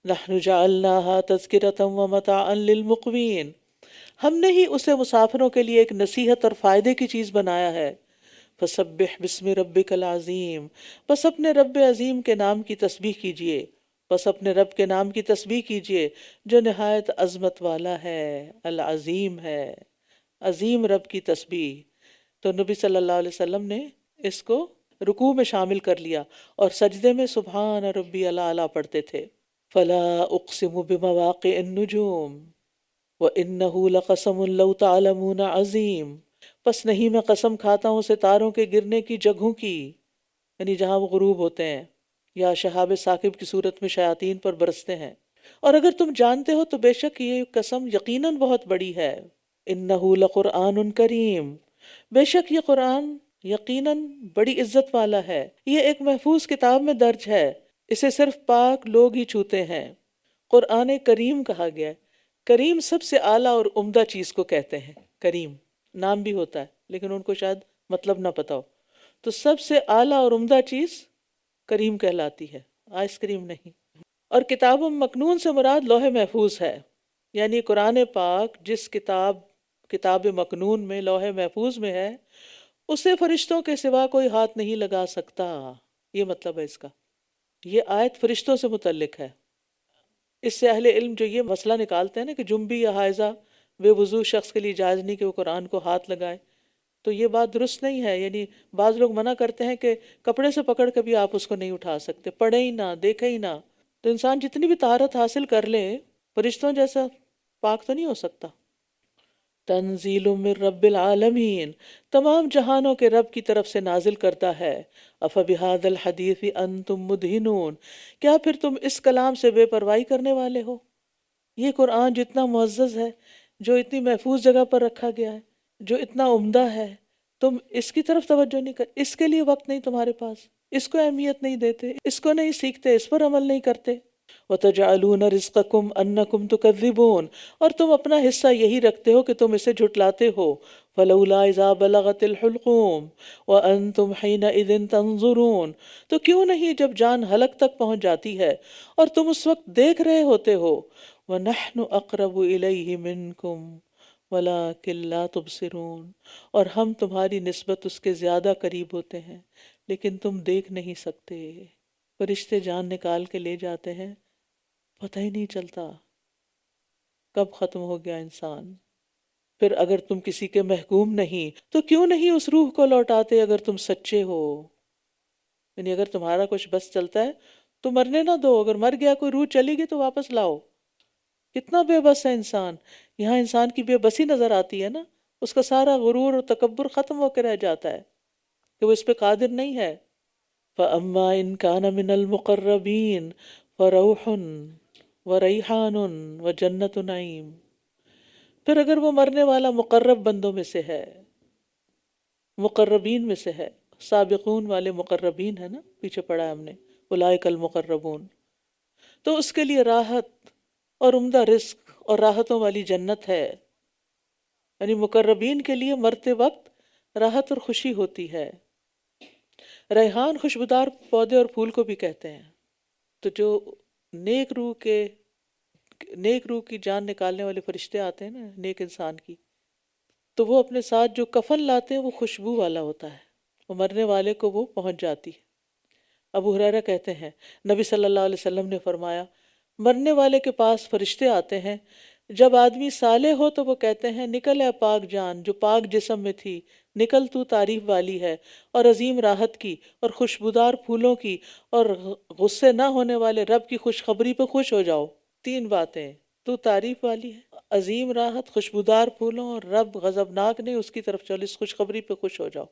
نحن جعلناها تذکرة ومتاعا للمقوین، ہم نے ہی اسے مسافروں کے لیے ایک نصیحت اور فائدے کی چیز بنایا ہے۔ فسبح بسم ربک العظیم، بس اپنے رب عظیم کے نام کی تسبیح کیجئے، بس اپنے رب کے نام کی تسبیح کیجئے جو نہایت عظمت والا ہے، العظیم ہے، عظیم رب کی تسبیح۔ تو نبی صلی اللہ علیہ وسلم نے اس کو رکوع میں شامل کر لیا اور سجدے میں سبحان ربی الاعلیٰ پڑھتے تھے۔ فلا اقسم بمواقع النجوم وَإِنَّهُ لَقَسَمٌ لَوْ تَعْلَمُونَ عَظِيمٌ، پس نہیں میں قسم کھاتا ہوں ستاروں کے گرنے کی جگہوں کی، یعنی جہاں وہ غروب ہوتے ہیں یا شہاب ثاقب کی صورت میں شیاطین پر برستے ہیں، اور اگر تم جانتے ہو تو بے شک یہ قسم یقیناً بہت بڑی ہے۔ إِنَّهُ لَقُرْآنٌ کریم، بے شک یہ قرآن یقیناً بڑی عزت والا ہے، یہ ایک محفوظ کتاب میں درج ہے، اسے صرف پاک لوگ ہی چھوتے ہیں۔ قرآن کریم کہا گیا ہے، کریم سب سے اعلیٰ اور عمدہ چیز کو کہتے ہیں۔ کریم نام بھی ہوتا ہے لیکن ان کو شاید مطلب نہ پتا ہو، تو سب سے اعلیٰ اور عمدہ چیز کریم کہلاتی ہے، آئس کریم نہیں۔ اور کتاب مکنون سے مراد لوح محفوظ ہے، یعنی قرآن پاک جس کتاب مکنون میں لوح محفوظ میں ہے، اسے فرشتوں کے سوا کوئی ہاتھ نہیں لگا سکتا، یہ مطلب ہے اس کا۔ یہ آیت فرشتوں سے متعلق ہے۔ اس سے اہل علم جو یہ مسئلہ نکالتے ہیں نا کہ جنبی یا حائضہ بے وضو شخص کے لیے جائز نہیں کہ وہ قرآن کو ہاتھ لگائے، تو یہ بات درست نہیں ہے۔ یعنی بعض لوگ منع کرتے ہیں کہ کپڑے سے پکڑ کے بھی آپ اس کو نہیں اٹھا سکتے، پڑھے ہی نہ، دیکھے ہی نہ۔ تو انسان جتنی بھی طہارت حاصل کر لے، فرشتوں جیسا پاک تو نہیں ہو سکتا۔ تنزیل من رب العالمین، تمام جہانوں کے رب کی طرف سے نازل کرتا ہے۔ افبہذا الحدیث انتم مدہنون، کیا پھر تم اس کلام سے بے پرواہی کرنے والے ہو؟ یہ قرآن جو اتنا معزز ہے، جو اتنی محفوظ جگہ پر رکھا گیا ہے، جو اتنا عمدہ ہے، تم اس کی طرف توجہ نہیں کر، اس کے لیے وقت نہیں تمہارے پاس، اس کو اہمیت نہیں دیتے، اس کو نہیں سیکھتے، اس پر عمل نہیں کرتے۔ وَتَجْعَلُونَ رِزْقَكُمْ أَنَّكُمْ تُكَذِّبُونَ، اور تم اپنا حصہ یہی رکھتے ہو کہ تم اسے جھٹلاتے ہو۔ فَلَوْلَا إِذَا بَلَغَتِ الْحُلْقُومَ وَأَنْتُمْ حِينَئِذٍ تَنظُرُونَ، تو کیوں نہیں جب جان حلق تک پہنچ جاتی ہے اور تم اس وقت دیکھ رہے ہوتے ہو۔ وَنَحْنُ أَقْرَبُ إِلَيْهِ مِنْكُمْ وَلَكِنْ لَا تُبْصِرُونَ، اور ہم تمہاری نسبت اس کے زیادہ قریب ہوتے ہیں لیکن تم دیکھ نہیں سکتے۔ فرشتے جان نکال کے لے جاتے ہیں، پتہ ہی نہیں چلتا کب ختم ہو گیا انسان۔ پھر اگر تم کسی کے محکوم نہیں تو کیوں نہیں اس روح کو لوٹاتے اگر تم سچے ہو؟ یعنی اگر تمہارا کچھ بس چلتا ہے تو مرنے نہ دو، اگر مر گیا کوئی روح چلی گئی تو واپس لاؤ۔ کتنا بے بس ہے انسان، یہاں انسان کی بے بسی نظر آتی ہے نا، اس کا سارا غرور اور تکبر ختم ہو کے رہ جاتا ہے کہ وہ اس پہ قادر نہیں ہے۔ فَأَمَّا إِن كَانَ مِنَ الْمُقَرَّبِينَ فَرَوْحٌ وَرَيْحَانٌ وَجَنَّتُ نَعِيمٍ، پھر اگر وہ مرنے والا مقرب بندوں میں سے ہے، مقربین میں سے ہے، سابقون والے مقربین ہے نا، پیچھے پڑھا ہے ہم نے، اولئک المقربون، تو اس کے لیے راحت اور عمدہ رزق اور راحتوں والی جنت ہے۔ یعنی مقربین کے لیے مرتے وقت راحت اور خوشی ہوتی ہے۔ ریحان خوشبودار پودے اور پھول کو بھی کہتے ہیں۔ تو جو نیک روح کی جان نکالنے والے فرشتے آتے ہیں نا نیک انسان کی، تو وہ اپنے ساتھ جو کفن لاتے ہیں وہ خوشبو والا ہوتا ہے، وہ مرنے والے کو وہ پہنچ جاتی ہے۔ ابو ہریرہ کہتے ہیں نبی صلی اللہ علیہ وسلم نے فرمایا، مرنے والے کے پاس فرشتے آتے ہیں، جب آدمی صالح ہو تو وہ کہتے ہیں نکل اے پاک جان جو پاک جسم میں تھی، نکل تو تعریف والی ہے اور عظیم راحت کی اور خوشبودار پھولوں کی اور غصے نہ ہونے والے رب کی خوشخبری پہ خوش ہو جاؤ۔ تین باتیں، تو تعریف والی ہے، عظیم راحت، خوشبودار پھولوں، اور رب غضبناک نہیں، اس کی طرف چلو، اس خوشخبری پہ خوش ہو جاؤ۔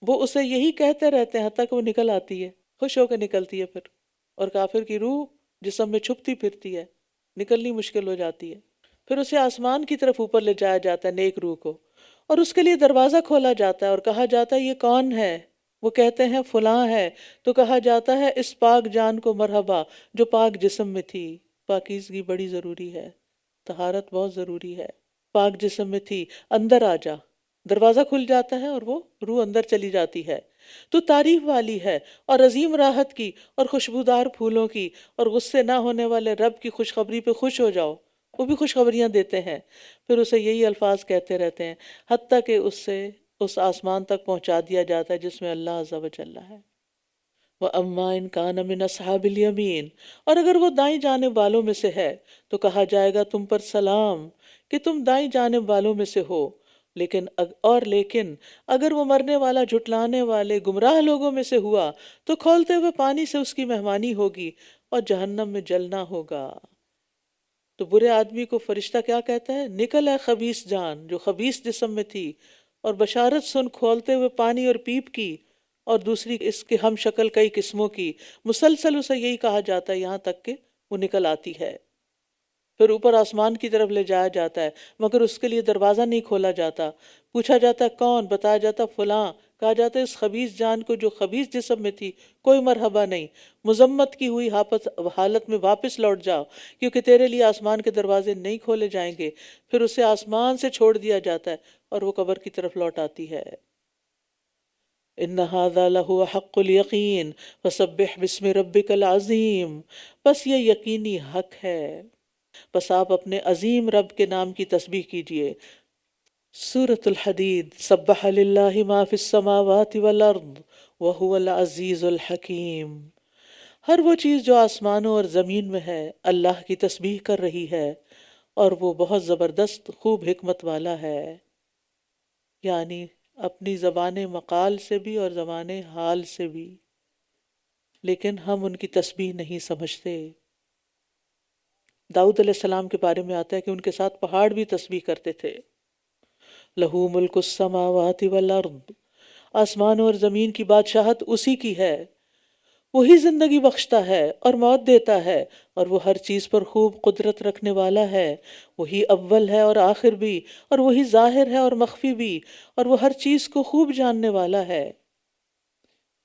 وہ اسے یہی کہتے رہتے ہیں حتیٰ کہ وہ نکل آتی ہے، خوش ہو کے نکلتی ہے پھر، اور کافر کی روح جسم میں چھپتی پھرتی ہے، نکلنی مشکل ہو جاتی ہے۔ پھر اسے آسمان کی طرف اوپر لے جایا جاتا ہے نیک روح کو، اور اس کے لیے دروازہ کھولا جاتا ہے اور کہا جاتا ہے یہ کون ہے؟ وہ کہتے ہیں فلاں ہے، تو کہا جاتا ہے اس پاک جان کو مرحبا جو پاک جسم میں تھی۔ پاکیزگی بڑی ضروری ہے، طہارت بہت ضروری ہے۔ پاک جسم میں تھی، اندر آ جا۔ دروازہ کھل جاتا ہے اور وہ روح اندر چلی جاتی ہے۔ تو تعریف والی ہے اور عظیم راحت کی اور خوشبودار پھولوں کی اور غصے نہ ہونے والے رب کی خوشخبری پہ خوش ہو جاؤ۔ وہ بھی خوشخبریاں دیتے ہیں، پھر اسے یہی الفاظ کہتے رہتے ہیں حتیٰ کہ اس آسمان تک پہنچا دیا جاتا ہے جس میں اللہ عز و جل ہے۔ وَأَمَّا إِن كَانَ مِنْ أَصْحَابِ الْيَمِينِ، اور اگر وہ دائیں جانب والوں میں سے ہے تو کہا جائے گا تم پر سلام کہ تم دائیں جانب والوں میں سے ہو۔ لیکن اگر وہ مرنے والا جھٹلانے والے گمراہ لوگوں میں سے ہوا تو کھولتے ہوئے پانی سے اس کی مہمانی ہوگی اور جہنم میں جلنا ہوگا۔ تو برے آدمی کو فرشتہ کیا کہتا ہے؟ نکل اے خبیث جان جو خبیث جسم میں تھی، اور بشارت سن کھولتے ہوئے پانی اور پیپ کی، اور دوسری اس کے ہم شکل کئی قسموں کی۔ مسلسل اسے یہی کہا جاتا ہے یہاں تک کہ وہ نکل آتی ہے۔ پھر اوپر آسمان کی طرف لے جایا جاتا ہے، مگر اس کے لیے دروازہ نہیں کھولا جاتا۔ پوچھا جاتا ہے کون؟ بتایا جاتا فلاں۔ کہا جاتا ہے اس خبیث جان کو جو خبیث جسم میں تھی کوئی مرحبا نہیں، مذمت کی ہوئی حالت میں واپس لوٹ جاؤ، کیونکہ تیرے لیے آسمان کے دروازے نہیں کھولے جائیں گے۔ پھر اسے آسمان سے چھوڑ دیا جاتا ہے اور وہ قبر کی طرف لوٹ آتی ہے۔ ان ھذا لہو حق الیقین فسبح باسم ربک العظیم، بس یہ یقینی حق ہے، بس آپ اپنے عظیم رب کے نام کی تسبیح کیجئے۔ سورۃ الحدید، سبح للہ ما فی السماوات والارض وہو العزیز الحکیم۔ ہر وہ چیز جو آسمانوں اور زمین میں ہے اللہ کی تسبیح کر رہی ہے، اور وہ بہت زبردست خوب حکمت والا ہے۔ یعنی اپنی زبان مقال سے بھی اور زبان حال سے بھی، لیکن ہم ان کی تسبیح نہیں سمجھتے۔ داؤد علیہ السلام کے بارے میں آتا ہے کہ ان کے ساتھ پہاڑ بھی تسبیح کرتے تھے۔ لہو ملک السماوات والارض، آسمان اور زمین کی بادشاہت اسی کی ہے، وہی زندگی بخشتا ہے اور موت دیتا ہے، اور وہ ہر چیز پر خوب قدرت رکھنے والا ہے، وہی اول ہے اور آخر بھی، اور وہی ظاہر ہے اور مخفی بھی، اور وہ ہر چیز کو خوب جاننے والا ہے۔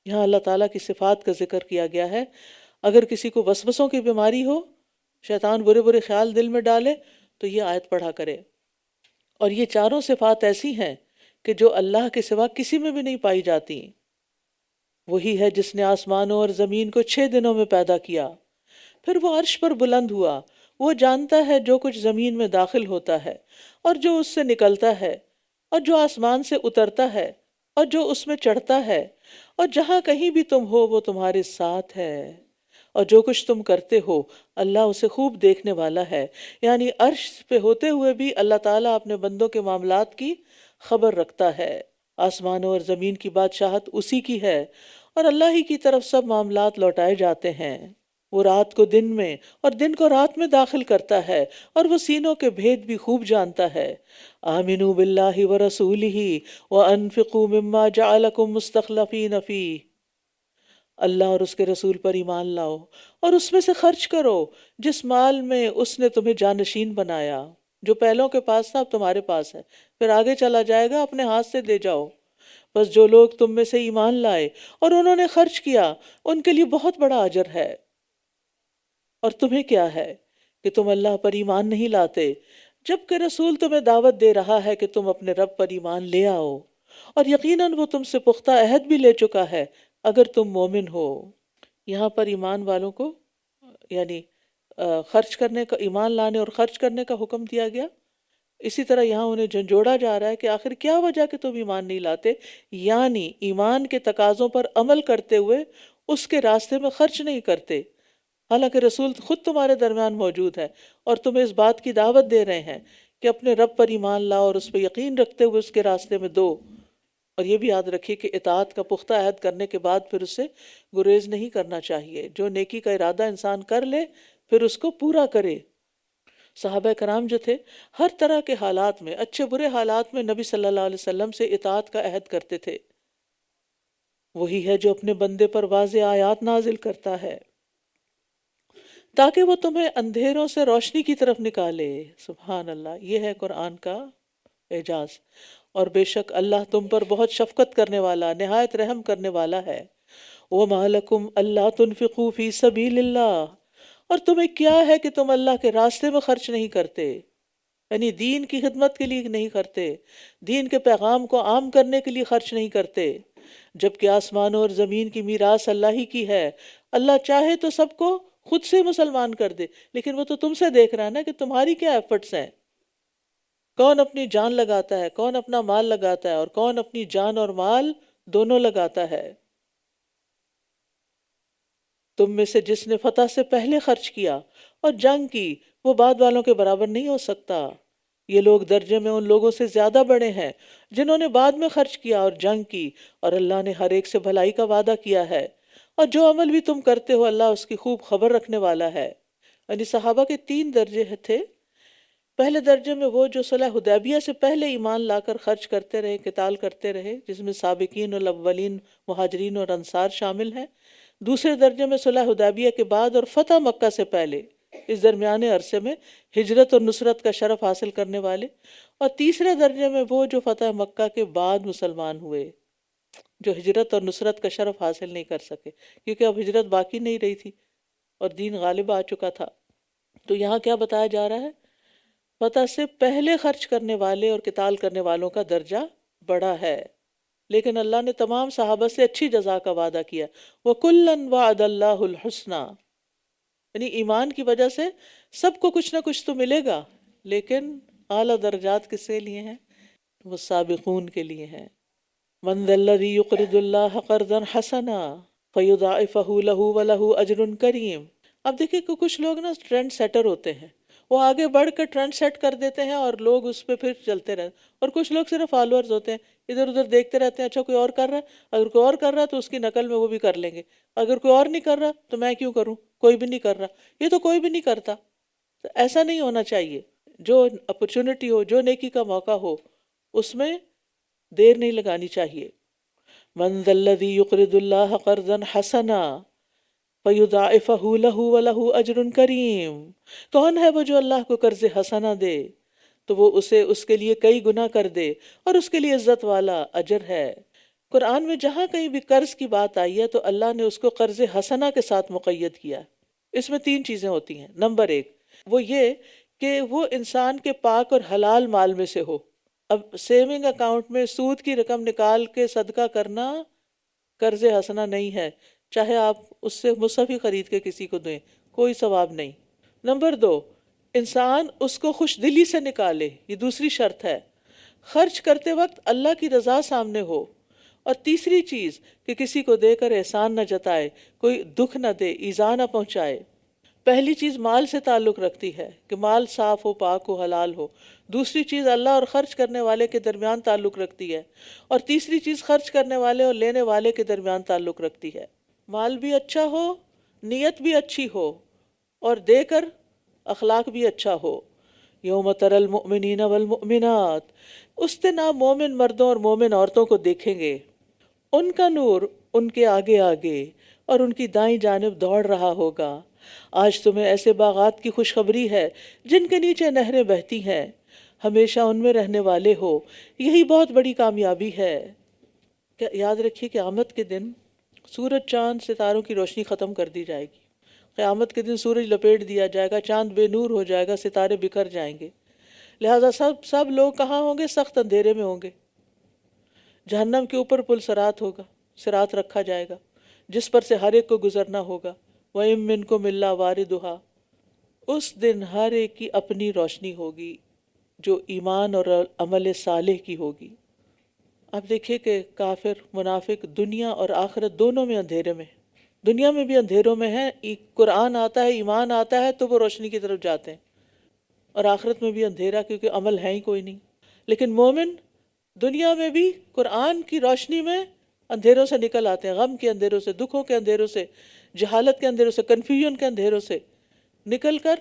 یہاں اللہ تعالیٰ کی صفات کا ذکر کیا گیا ہے۔ اگر کسی کو وسوسوں کی بیماری ہو، شیطان برے برے خیال دل میں ڈالے، تو یہ آیت پڑھا کرے۔ اور یہ چاروں صفات ایسی ہیں کہ جو اللہ کے سوا کسی میں بھی نہیں پائی جاتی۔ وہی ہے جس نے آسمانوں اور زمین کو 6 دنوں میں پیدا کیا، پھر وہ عرش پر بلند ہوا۔ وہ جانتا ہے جو کچھ زمین میں داخل ہوتا ہے اور جو اس سے نکلتا ہے، اور جو آسمان سے اترتا ہے اور جو اس میں چڑھتا ہے، اور جہاں کہیں بھی تم ہو وہ تمہارے ساتھ ہے، اور جو کچھ تم کرتے ہو اللہ اسے خوب دیکھنے والا ہے۔ یعنی عرش پہ ہوتے ہوئے بھی اللہ تعالیٰ اپنے بندوں کے معاملات کی خبر رکھتا ہے۔ آسمانوں اور زمین کی بادشاہت اسی کی ہے، اور اللہ ہی کی طرف سب معاملات لوٹائے جاتے ہیں۔ وہ رات کو دن میں اور دن کو رات میں داخل کرتا ہے، اور وہ سینوں کے بھید بھی خوب جانتا ہے۔ آمنوا باللہ ورسولہ وانفقوا مما جعلکم مستخلفین فیہ، اللہ اور اس کے رسول پر ایمان لاؤ اور اس میں سے خرچ کرو جس مال میں اس نے تمہیں جانشین بنایا۔ جو پہلوں کے پاس تھا اب تمہارے پاس ہے، پھر آگے چلا جائے گا، اپنے ہاتھ سے دے جاؤ۔ بس جو لوگ تم میں سے ایمان لائے اور انہوں نے خرچ کیا، ان کے لیے بہت بڑا اجر ہے۔ اور تمہیں کیا ہے کہ تم اللہ پر ایمان نہیں لاتے، جبکہ رسول تمہیں دعوت دے رہا ہے کہ تم اپنے رب پر ایمان لے آؤ، اور یقیناً وہ تم سے پختہ عہد بھی لے چکا ہے اگر تم مومن ہو۔ یہاں پر ایمان والوں کو یعنی خرچ کرنے کا، ایمان لانے اور خرچ کرنے کا حکم دیا گیا۔ اسی طرح یہاں انہیں جھنجھوڑا جا رہا ہے کہ آخر کیا وجہ کہ تم ایمان نہیں لاتے، یعنی ایمان کے تقاضوں پر عمل کرتے ہوئے اس کے راستے میں خرچ نہیں کرتے، حالانکہ رسول خود تمہارے درمیان موجود ہے اور تمہیں اس بات کی دعوت دے رہے ہیں کہ اپنے رب پر ایمان لاؤ اور اس پہ یقین رکھتے ہوئے اس کے راستے میں دو۔ اور یہ بھی یاد رکھیے کہ اطاعت کا پختہ عہد کرنے کے بعد پھر اسے گریز نہیں کرنا چاہیے۔ جو نیکی کا ارادہ انسان کر لے پھر اس کو پورا کرے۔ صحابہ کرام جو تھے ہر طرح کے حالات میں، اچھے برے حالات میں نبی صلی اللہ علیہ وسلم سے اطاعت کا عہد کرتے تھے۔ وہی ہے جو اپنے بندے پر واضح آیات نازل کرتا ہے تاکہ وہ تمہیں اندھیروں سے روشنی کی طرف نکالے۔ سبحان اللہ، یہ ہے قرآن کا اعجاز۔ اور بے شک اللہ تم پر بہت شفقت کرنے والا، نہایت رحم کرنے والا ہے۔ وَمَا لَكُمْ أَلَّا تُنْفِقُوا فِي سَبِيلِ اللَّهِ، اور تمہیں کیا ہے کہ تم اللہ کے راستے میں خرچ نہیں کرتے، یعنی دین کی خدمت کے لیے نہیں کرتے، دین کے پیغام کو عام کرنے کے لیے خرچ نہیں کرتے، جبکہ آسمانوں اور زمین کی میراث اللہ ہی کی ہے۔ اللہ چاہے تو سب کو خود سے مسلمان کر دے، لیکن وہ تو تم سے دیکھ رہا ہے نا کہ تمہاری کیا ایفرٹس ہیں۔ کون اپنی جان لگاتا ہے، کون اپنا مال لگاتا ہے، اور کون اپنی جان اور مال دونوں لگاتا ہے۔ تم میں سے جس نے فتح سے پہلے خرچ کیا اور جنگ کی، وہ بعد والوں کے برابر نہیں ہو سکتا۔ یہ لوگ درجے میں ان لوگوں سے زیادہ بڑے ہیں جنہوں نے بعد میں خرچ کیا اور جنگ کی، اور اللہ نے ہر ایک سے بھلائی کا وعدہ کیا ہے، اور جو عمل بھی تم کرتے ہو اللہ اس کی خوب خبر رکھنے والا ہے۔ یعنی صحابہ کے 3 درجے تھے۔ پہلے درجے میں وہ جو صلح حدیبیہ سے پہلے ایمان لا کر خرچ کرتے رہے، قتال کرتے رہے، جس میں سابقین الاولین مہاجرین اور انصار شامل ہیں۔ دوسرے درجے میں صلح حدیبیہ کے بعد اور فتح مکہ سے پہلے اس درمیانے عرصے میں ہجرت اور نصرت کا شرف حاصل کرنے والے، اور تیسرے درجے میں وہ جو فتح مکہ کے بعد مسلمان ہوئے، جو ہجرت اور نصرت کا شرف حاصل نہیں کر سکے، کیونکہ اب ہجرت باقی نہیں رہی تھی اور دین غالب آ چکا تھا۔ تو یہاں کیا بتایا جا رہا ہے؟ فتح سے پہلے خرچ کرنے والے اور قتال کرنے والوں کا درجہ بڑا ہے۔ لیکن اللہ نے تمام صحابہ سے اچھی جزا کا وعدہ کیا. وَكُلًّا وَعَدَ اللَّهُ الْحُسْنَى، یعنی ایمان کی وجہ سے سب کو کچھ نہ کچھ تو ملے گا، لیکن اعلیٰ درجات کس کے لیے ہیں؟ وہ سابقون کے لیے ہیں. من ذا الذی یقرض اللہ قرضا حسنا فیضاعفہ لہ ولہ اجر کریم. اب دیکھیں کہ کچھ لوگ نا ٹرینڈ سیٹر ہوتے ہیں، وہ آگے بڑھ کر ٹرینڈ سیٹ کر دیتے ہیں اور لوگ اس پہ پھر چلتے رہتے، اور کچھ لوگ صرف فالوورز ہوتے ہیں، ادھر ادھر دیکھتے رہتے ہیں، اچھا کوئی اور کر رہا ہے، اگر کوئی اور کر رہا ہے تو اس کی نقل میں وہ بھی کر لیں گے، اگر کوئی اور نہیں کر رہا تو میں کیوں کروں، کوئی بھی نہیں کر رہا، یہ تو کوئی بھی نہیں کرتا. تو ایسا نہیں ہونا چاہیے. جو اپرچونٹی ہو، جو نیکی کا موقع ہو، اس میں دیر نہیں لگانی چاہیے. من ذا الذی یقرض اللہ قرضا حسنا فیضاعفہ لہ ولہ اجر کریم. کون ہے وہ جو اللہ کو قرض حسنا دے تو وہ اسے اس کے لیے کئی گنا کر دے اور اس کے لیے عزت والا اجر ہے. قرآن میں جہاں کہیں بھی قرض کی بات آئی ہے تو اللہ نے اس کو قرض حسنا کے ساتھ مقید کیا. اس میں تین چیزیں ہوتی ہیں. نمبر ایک وہ یہ کہ وہ انسان کے پاک اور حلال مال میں سے ہو. اب سیونگ اکاؤنٹ میں سود کی رقم نکال کے صدقہ کرنا قرض حسنہ نہیں ہے، چاہے آپ اس سے مصحف ہی خرید کے کسی کو دیں، کوئی ثواب نہیں. نمبر دو، انسان اس کو خوش دلی سے نکالے، یہ دوسری شرط ہے. خرچ کرتے وقت اللہ کی رضا سامنے ہو. اور تیسری چیز کہ کسی کو دے کر احسان نہ جتائے، کوئی دکھ نہ دے، ایذا نہ پہنچائے. پہلی چیز مال سے تعلق رکھتی ہے کہ مال صاف ہو، پاک ہو، حلال ہو. دوسری چیز اللہ اور خرچ کرنے والے کے درمیان تعلق رکھتی ہے. اور تیسری چیز خرچ کرنے والے اور لینے والے کے درمیان تعلق رکھتی ہے. مال بھی اچھا ہو، نیت بھی اچھی ہو، اور دے کر اخلاق بھی اچھا ہو. یوم تری المؤمنین والمؤمنات، اس دن آپ مومن مردوں اور مومن عورتوں کو دیکھیں گے، ان کا نور ان کے آگے آگے اور ان کی دائیں جانب دوڑ رہا ہوگا. آج تمہیں ایسے باغات کی خوشخبری ہے جن کے نیچے نہریں بہتی ہیں، ہمیشہ ان میں رہنے والے ہو. یہی بہت بڑی کامیابی ہے. یاد رکھیے قیامت کے دن سورج، چاند، ستاروں کی روشنی ختم کر دی جائے گی. قیامت کے دن سورج لپیٹ دیا جائے گا، چاند بے نور ہو جائے گا، ستارے بکھر جائیں گے. لہٰذا سب لوگ کہاں ہوں گے؟ سخت اندھیرے میں ہوں گے. جہنم کے اوپر پل صراط ہوگا، صراط رکھا جائے گا جس پر سے ہر ایک کو گزرنا ہوگا. وَإِن مِّنكُمْ إِلَّا وَارِدُهَا، اس دن ہر ایک کی اپنی روشنی ہوگی جو ایمان اور عمل صالح کی ہوگی. اب دیکھیے کہ کافر، منافق دنیا اور آخرت دونوں میں اندھیرے میں، دنیا میں بھی اندھیروں میں ہیں. قرآن آتا ہے، ایمان آتا ہے تو وہ روشنی کی طرف جاتے ہیں، اور آخرت میں بھی اندھیرا کیونکہ عمل ہے ہی کوئی نہیں. لیکن مومن دنیا میں بھی قرآن کی روشنی میں اندھیروں سے نکل آتے ہیں، غم کے اندھیروں سے، دکھوں کے اندھیروں سے، جہالت کے اندھیروں سے، کنفیوژن کے اندھیروں سے نکل کر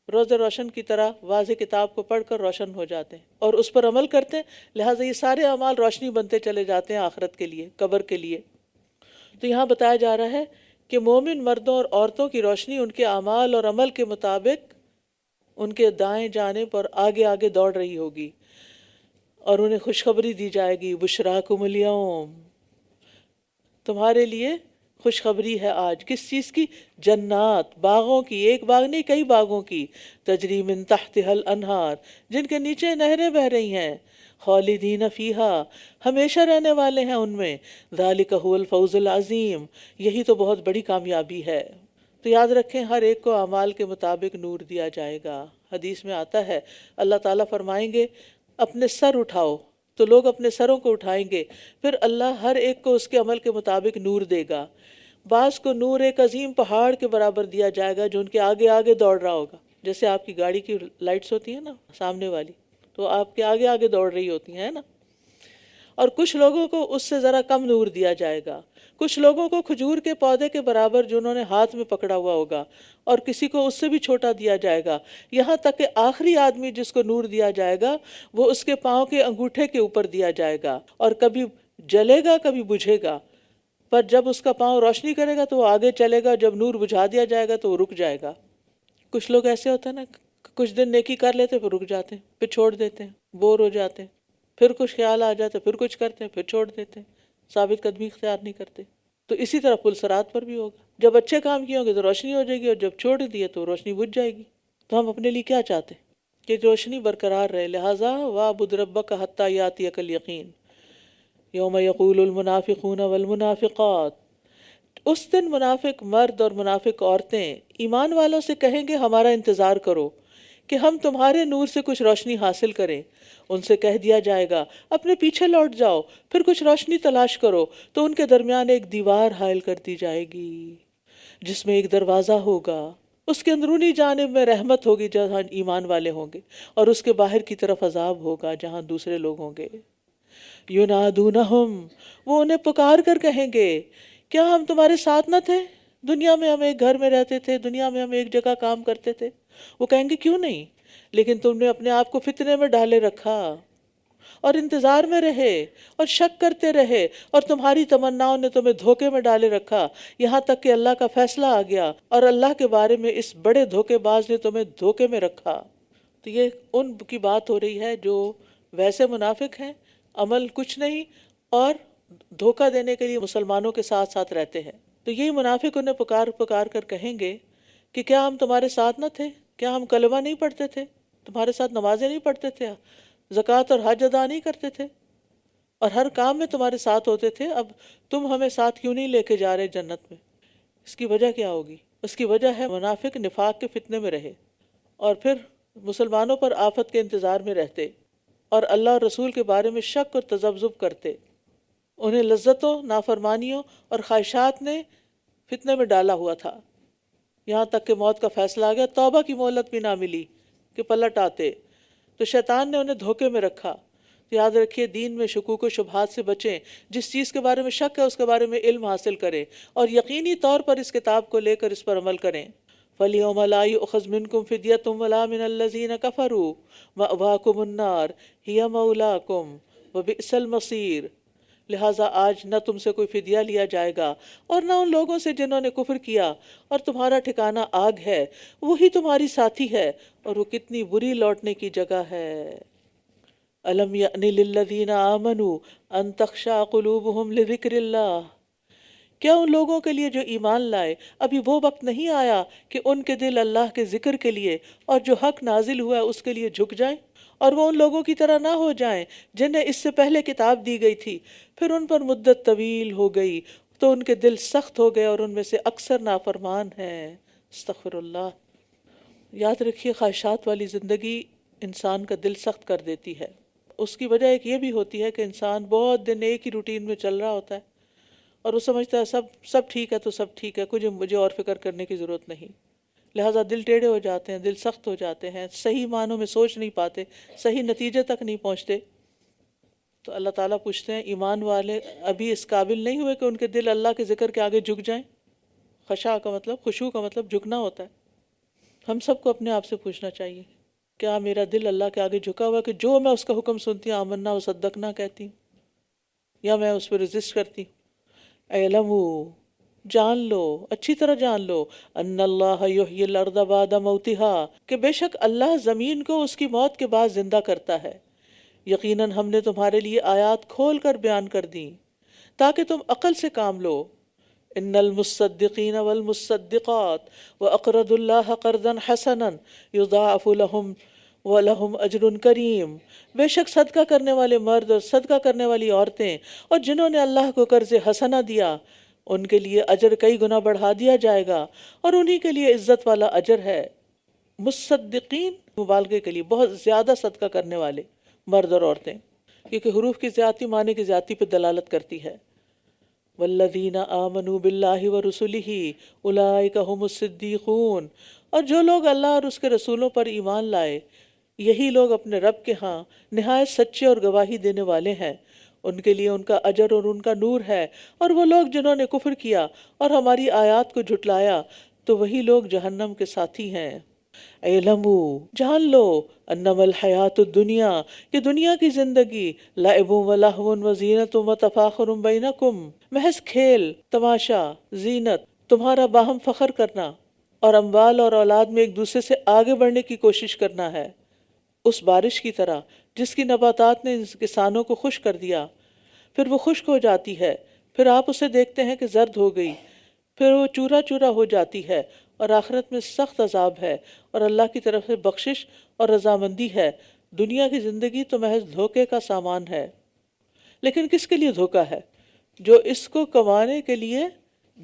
روز روشن کی طرح واضح کتاب کو پڑھ کر روشن ہو جاتے ہیں اور اس پر عمل کرتے ہیں. لہٰذا یہ سارے اعمال روشنی بنتے چلے جاتے ہیں آخرت کے لیے، قبر کے لیے. تو یہاں بتایا جا رہا ہے کہ مومن مردوں اور عورتوں کی روشنی ان کے اعمال اور عمل کے مطابق ان کے دائیں جانب اور آگے آگے دوڑ رہی ہوگی، اور انہیں خوشخبری دی جائے گی، بشراکم الیوم، تمہارے لیے خوشخبری ہے آج. کس چیز کی؟ جنات، باغوں کی، ایک باغ نہیں کئی باغوں کی. تجری من تحتها الانہار، جن کے نیچے نہریں بہ رہی ہیں. خالدین فیہا، ہمیشہ رہنے والے ہیں ان میں. ذالک هو الفوز العظیم، یہی تو بہت بڑی کامیابی ہے. تو یاد رکھیں ہر ایک کو اعمال کے مطابق نور دیا جائے گا. حدیث میں آتا ہے اللہ تعالیٰ فرمائیں گے اپنے سر اٹھاؤ، تو لوگ اپنے سروں کو اٹھائیں گے، پھر اللہ ہر ایک کو اس کے عمل کے مطابق نور دے گا. بعض کو نور ایک عظیم پہاڑ کے برابر دیا جائے گا جو ان کے آگے آگے دوڑ رہا ہوگا. جیسے آپ کی گاڑی کی لائٹس ہوتی ہیں نا سامنے والی، تو آپ کے آگے آگے دوڑ رہی ہوتی ہیں نا. اور کچھ لوگوں کو اس سے ذرا کم نور دیا جائے گا. کچھ لوگوں کو کھجور کے پودے کے برابر جو انہوں نے ہاتھ میں پکڑا ہوا ہوگا، اور کسی کو اس سے بھی چھوٹا دیا جائے گا. یہاں تک کہ آخری آدمی جس کو نور دیا جائے گا وہ اس کے پاؤں کے انگوٹھے کے اوپر دیا جائے گا، اور کبھی جلے گا کبھی بجھے گا. پر جب اس کا پاؤں روشنی کرے گا تو وہ آگے چلے گا، جب نور بجھا دیا جائے گا تو وہ رک جائے گا. کچھ لوگ ایسے ہوتے ہیں نا، کچھ دن نیکی کر لیتے پھر رک جاتے ہیں، پھر چھوڑ دیتے ہیں، بور ہو جاتے ہیں، پھر کچھ خیال آ جاتا ہے، پھر کچھ کرتے ہیں، پھر چھوڑ دیتے ہیں، ثابت قدمی اختیار نہیں کرتے. تو اسی طرح پل صراط پر بھی ہوگا، جب اچھے کام کیے ہوں گے تو روشنی ہو جائے گی، اور جب چھوڑ دیے تو روشنی بجھ جائے گی. تو ہم اپنے لیے کیا چاہتے ہیں کہ روشنی برقرار رہے. لہٰذا وَاعْبُدْ رَبَّكَ حَتَّىٰ يَأْتِيَكَ الْيَقِينُ، یوم یقول المنافقون والمنافقات، اس دن منافق مرد اور منافق عورتیں ایمان والوں سے کہیں گے ہمارا انتظار کرو کہ ہم تمہارے نور سے کچھ روشنی حاصل کریں۔ ان سے کہہ دیا جائے گا اپنے پیچھے لوٹ جاؤ، پھر کچھ روشنی تلاش کرو، تو ان کے درمیان ایک دیوار حائل کر دی جائے گی جس میں ایک دروازہ ہوگا، اس کے اندرونی جانب میں رحمت ہوگی جہاں ایمان والے ہوں گے، اور اس کے باہر کی طرف عذاب ہوگا جہاں دوسرے لوگ ہوں گے۔ ینادونہم، وہ انہیں پکار کر کہیں گے کیا ہم تمہارے ساتھ نہ تھے؟ دنیا میں ہم ایک گھر میں رہتے تھے، دنیا میں ہم ایک جگہ کام کرتے تھے۔ وہ کہیں گے کیوں نہیں، لیکن تم نے اپنے آپ کو فتنے میں ڈالے رکھا اور انتظار میں رہے اور شک کرتے رہے، اور تمہاری تمناؤں نے تمہیں دھوکے میں ڈالے رکھا، یہاں تک کہ اللہ کا فیصلہ آ گیا اور اللہ کے بارے میں اس بڑے دھوکے باز نے تمہیں دھوکے میں رکھا۔ تو یہ ان کی بات ہو رہی ہے جو ویسے منافق ہیں، عمل کچھ نہیں، اور دھوکہ دینے کے لیے مسلمانوں کے ساتھ ساتھ رہتے ہیں۔ تو یہی منافق انہیں پکار پکار کر کہیں گے کہ کیا ہم تمہارے ساتھ نہ تھے؟ کیا ہم کلمہ نہیں پڑھتے تھے؟ تمہارے ساتھ نمازیں نہیں پڑھتے تھے؟ زکوٰۃ اور حج ادا نہیں کرتے تھے؟ اور ہر کام میں تمہارے ساتھ ہوتے تھے، اب تم ہمیں ساتھ کیوں نہیں لے کے جا رہے جنت میں؟ اس کی وجہ کیا ہوگی؟ اس کی وجہ ہے منافق نفاق کے فتنے میں رہے اور پھر مسلمانوں پر آفت کے انتظار میں رہتے اور اللہ اور رسول کے بارے میں شک اور تذبذب کرتے۔ انہیں لذتوں، نافرمانیوں اور خواہشات نے فتنے میں ڈالا ہوا تھا، یہاں تک کہ موت کا فیصلہ آ گیا، توبہ کی مہلت بھی نہ ملی کہ پلٹ آتے۔ تو شیطان نے انہیں دھوکے میں رکھا۔ تو یاد رکھیے دین میں شکوک و شبہات سے بچیں، جس چیز کے بارے میں شک ہے اس کے بارے میں علم حاصل کریں اور یقینی طور پر اس کتاب کو لے کر اس پر عمل کریں۔ فَالْيَوْمَ لَا يُؤْخَذْ مِنْكُمْ فِدْيَةٌ وَلَا مِنَ الَّذِينَ كَفَرُوا مَأْوَاكُمُ النَّارُ هِيَ مَوْلَاكُمْ وَبِئْسَ الْمَصِيرُ، لہٰذا آج نہ تم سے کوئی فدیہ لیا جائے گا اور نہ ان لوگوں سے جنہوں نے کفر کیا، اور تمہارا ٹھکانہ آگ ہے، وہی تمہاری ساتھی ہے، اور وہ کتنی بری لوٹنے کی جگہ ہے۔ أَلَمْ يَأْنِ لِلَّذِينَ آمَنُوا أَن تَخْشَعَ قُلُوبُهُمْ لِذِكْرِ اللَّهِ، کیا ان لوگوں کے لیے جو ایمان لائے ابھی وہ وقت نہیں آیا کہ ان کے دل اللہ کے ذکر کے لیے اور جو حق نازل ہوا ہے اس کے لیے جھک جائیں، اور وہ ان لوگوں کی طرح نہ ہو جائیں جنہیں اس سے پہلے کتاب دی گئی تھی، پھر ان پر مدت طویل ہو گئی تو ان کے دل سخت ہو گئے اور ان میں سے اکثر نافرمان ہیں۔ استغفر اللہ۔ یاد رکھیے خواہشات والی زندگی انسان کا دل سخت کر دیتی ہے۔ اس کی وجہ ایک یہ بھی ہوتی ہے کہ انسان بہت دن ایک ہی روٹین میں چل رہا ہوتا ہے اور وہ سمجھتا ہے سب ٹھیک ہے تو سب ٹھیک ہے، کچھ مجھے اور فکر کرنے کی ضرورت نہیں، لہٰذا دل ٹیڑھے ہو جاتے ہیں، دل سخت ہو جاتے ہیں، صحیح معنوں میں سوچ نہیں پاتے، صحیح نتیجے تک نہیں پہنچتے۔ تو اللہ تعالیٰ پوچھتے ہیں ایمان والے ابھی اس قابل نہیں ہوئے کہ ان کے دل اللہ کے ذکر کے آگے جھک جائیں؟ خشاع کا مطلب، خشوع کا مطلب جھکنا ہوتا ہے۔ ہم سب کو اپنے آپ سے پوچھنا چاہیے کیا میرا دل اللہ کے آگے جھکا ہوا ہے کہ جو میں اس کا حکم سنتی ہوں آمنا و صدقنا کہتی ہوں، یا میں اس پہ رزسٹ کرتی ہوں؟ اعلموا، جان لو، اچھی طرح جان لو، ان اللہ یحیی الارض بعد موتها، کہ بے شک اللہ زمین کو اس کی موت کے بعد زندہ کرتا ہے۔ یقیناً ہم نے تمہارے لیے آیات کھول کر بیان کر دیں تاکہ تم عقل سے کام لو۔ ان المصدقین والمصدقات واقرضوا اللہ قرضا حسنا یضاعف لهم وَلَهُمْ أَجْرٌ کریم، بے شک صدقہ کرنے والے مرد اور صدقہ کرنے والی عورتیں اور جنہوں نے اللہ کو قرض حسنہ دیا، ان کے لیے اجر کئی گنا بڑھا دیا جائے گا اور انہی کے لیے عزت والا اجر ہے۔ مصدقین مبالغے کے لیے بہت زیادہ صدقہ کرنے والے مرد اور عورتیں، کیونکہ حروف کی زیادتی معنی کی زیادتی پہ دلالت کرتی ہے۔ والذین آمنوا باللہ ورسلہ اولئک هم الصدیقون، اور جو لوگ اللہ اور اس کے رسولوں پر ایمان لائے یہی لوگ اپنے رب کے ہاں نہایت سچے اور گواہی دینے والے ہیں، ان کے لیے ان کا اجر اور ان کا نور ہے، اور وہ لوگ جنہوں نے کفر کیا اور ہماری آیات کو جھٹلایا تو وہی لوگ جہنم کے ساتھی ہیں۔ اعلموا، جان لو، انما الحیات الدنیا، کہ دنیا کی زندگی لعب و لہو و زینت و تفاخر بینکم، محض کھیل، تماشا، زینت، تمہارا باہم فخر کرنا اور اموال اور اولاد میں ایک دوسرے سے آگے بڑھنے کی کوشش کرنا ہے، اس بارش کی طرح جس کی نباتات نے کسانوں کو خشک کر دیا، پھر وہ خشک ہو جاتی ہے، پھر آپ اسے دیکھتے ہیں کہ زرد ہو گئی، پھر وہ چورا چورا ہو جاتی ہے، اور آخرت میں سخت عذاب ہے، اور اللہ کی طرف سے بخشش اور رضامندی ہے۔ دنیا کی زندگی تو محض دھوکے کا سامان ہے۔ لیکن کس کے لیے دھوکہ ہے؟ جو اس کو کمانے کے لیے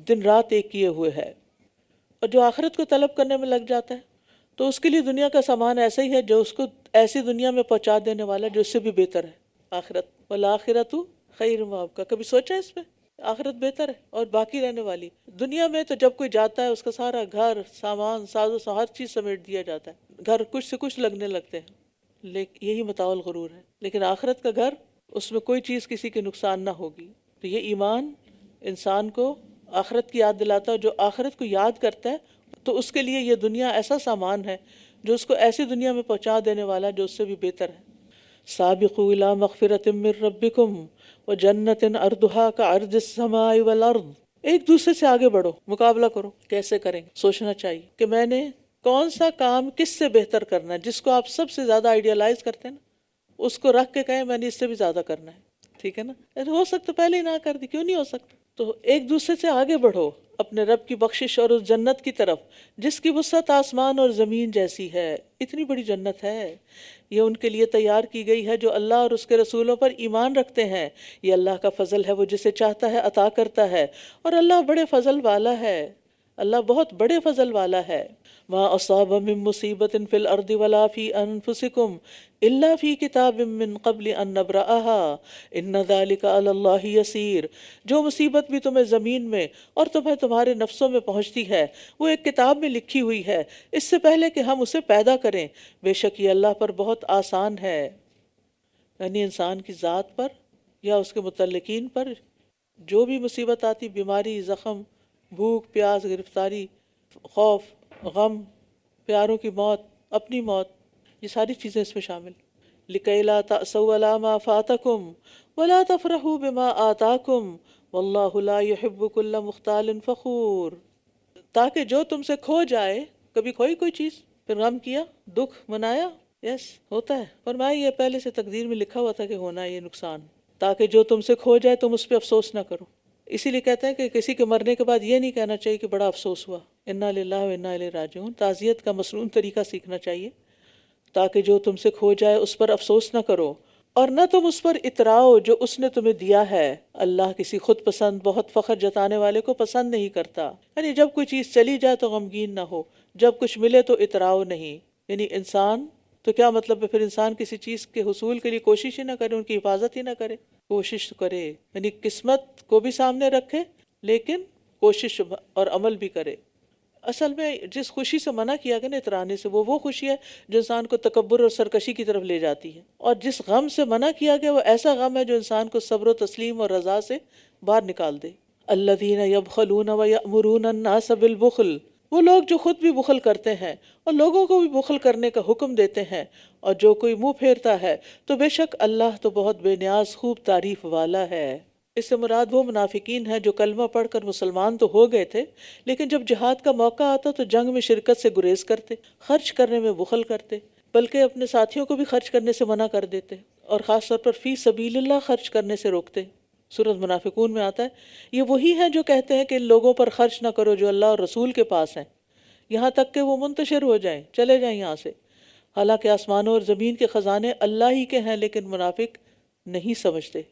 دن رات ایک کیے ہوئے ہے، اور جو آخرت کو طلب کرنے میں لگ جاتا ہے تو اس کے لیے دنیا کا سامان ایسا ہی ہے جو اس کو ایسی دنیا میں پہنچا دینے والا جو اس سے بھی بہتر ہے، آخرت۔ والآخرۃ خیر وابقیٰ، کبھی سوچا اس پہ؟ آخرت بہتر ہے اور باقی رہنے والی۔ دنیا میں تو جب کوئی جاتا ہے اس کا سارا گھر، سامان، ساز و ہر چیز سمیٹ دیا جاتا ہے، گھر کچھ سے کچھ لگنے لگتے ہیں، لیکن یہی متاع الغرور ہے۔ لیکن آخرت کا گھر، اس میں کوئی چیز کسی کے نقصان نہ ہوگی۔ تو یہ ایمان انسان کو آخرت کی یاد دلاتا ہے، جو آخرت کو یاد کرتا ہے تو اس کے لیے یہ دنیا ایسا سامان ہے جو اس کو ایسی دنیا میں پہنچا دینے والا جو اس سے بھی بہتر ہے۔ سابقوا الی مغفرۃ من ربکم وجنۃ عرضها کعرض السماء والارض، ایک دوسرے سے آگے بڑھو، مقابلہ کرو، کیسے کریں گے؟ سوچنا چاہیے کہ میں نے کون سا کام کس سے بہتر کرنا ہے، جس کو آپ سب سے زیادہ آئیڈیالائز کرتے ہیں نا، اس کو رکھ کے کہیں میں نے اس سے بھی زیادہ کرنا ہے، ٹھیک ہے نا؟ ہو سکتا پہلے ہی نہ کر دی، کیوں نہیں ہو سکتا؟ تو ایک دوسرے سے آگے بڑھو اپنے رب کی بخشش اور اس جنت کی طرف جس کی وسعت آسمان اور زمین جیسی ہے۔ اتنی بڑی جنت ہے، یہ ان کے لیے تیار کی گئی ہے جو اللہ اور اس کے رسولوں پر ایمان رکھتے ہیں۔ یہ اللہ کا فضل ہے، وہ جسے چاہتا ہے عطا کرتا ہے، اور اللہ بڑے فضل والا ہے، اللہ بہت بڑے فضل والا ہے۔ ما اصاب من مصیبت فی الارض ولا فی انفسکم الا فی کتاب من قبل ان نبرأها ان ذلک علی اللہ یسیر، جو مصیبت بھی تمہیں زمین میں اور تمہیں تمہارے نفسوں میں پہنچتی ہے وہ ایک کتاب میں لکھی ہوئی ہے اس سے پہلے کہ ہم اسے پیدا کریں، بے شک یہ اللہ پر بہت آسان ہے۔ یعنی انسان کی ذات پر یا اس کے متعلقین پر جو بھی مصیبت آتی، بیماری، زخم، بھوک، پیاس، گرفتاری، خوف، غم، پیاروں کی موت، اپنی موت، یہ ساری چیزیں اس میں شامل۔ لِكَيْ لَا تَأْسَوْا عَلَىٰ مَا فَاتَكُمْ وَلَا تَفْرَحُوا بِمَا آتَاكُمْ وَاللَّهُ لَا يُحِبُّ كُلَّ مُخْتَالٍ فَخُورٍ، تاکہ جو تم سے کھو جائے، کبھی کھوئی کوئی چیز پھر غم کیا، دکھ منایا، یس ہوتا ہے، فرمایا یہ پہلے سے تقدیر میں لکھا ہوا تھا کہ ہونا ہے یہ نقصان، تاکہ جو تم سے کھو جائے تم اس پہ افسوس نہ کرو۔ اسی لیے کہتے ہیں کہ کسی کے مرنے کے بعد یہ نہیں کہنا چاہیے کہ بڑا افسوس ہوا، انا للہ و انا الیہ راجعون۔ تعزیت کا مسنون طریقہ سیکھنا چاہیے تاکہ جو تم سے کھو جائے اس پر افسوس نہ کرو، اور نہ تم اس پر اتراؤ جو اس نے تمہیں دیا ہے۔ اللہ کسی خود پسند بہت فخر جتانے والے کو پسند نہیں کرتا۔ یعنی جب کوئی چیز چلی جائے تو غمگین نہ ہو، جب کچھ ملے تو اتراؤ نہیں۔ یعنی انسان تو کیا مطلب ہے؟ پھر انسان کسی چیز کے حصول کے لیے کوشش ہی نہ کرے، ان کی حفاظت ہی نہ کرے، کوشش تو کرے، یعنی قسمت کو بھی سامنے رکھے لیکن کوشش اور عمل بھی کرے۔ اصل میں جس خوشی سے منع کیا گیا نا اترانے سے، وہ خوشی ہے جو انسان کو تکبر اور سرکشی کی طرف لے جاتی ہے، اور جس غم سے منع کیا گیا وہ ایسا غم ہے جو انسان کو صبر و تسلیم اور رضا سے باہر نکال دے۔ الذین یبخلون ویأمرون الناس بالبخل، وہ لوگ جو خود بھی بخل کرتے ہیں اور لوگوں کو بھی بخل کرنے کا حکم دیتے ہیں، اور جو کوئی منہ پھیرتا ہے تو بے شک اللہ تو بہت بے نیاز خوب تعریف والا ہے۔ اس سے مراد وہ منافقین ہیں جو کلمہ پڑھ کر مسلمان تو ہو گئے تھے لیکن جب جہاد کا موقع آتا تو جنگ میں شرکت سے گریز کرتے، خرچ کرنے میں بخل کرتے، بلکہ اپنے ساتھیوں کو بھی خرچ کرنے سے منع کر دیتے، اور خاص طور پر فی سبیل اللہ خرچ کرنے سے روکتے۔ سورۃ منافقون میں آتا ہے یہ وہی ہیں جو کہتے ہیں کہ ان لوگوں پر خرچ نہ کرو جو اللہ اور رسول کے پاس ہیں، یہاں تک کہ وہ منتشر ہو جائیں، چلے جائیں یہاں سے، حالانکہ آسمانوں اور زمین کے خزانے اللہ ہی کے ہیں لیکن منافق نہیں سمجھتے۔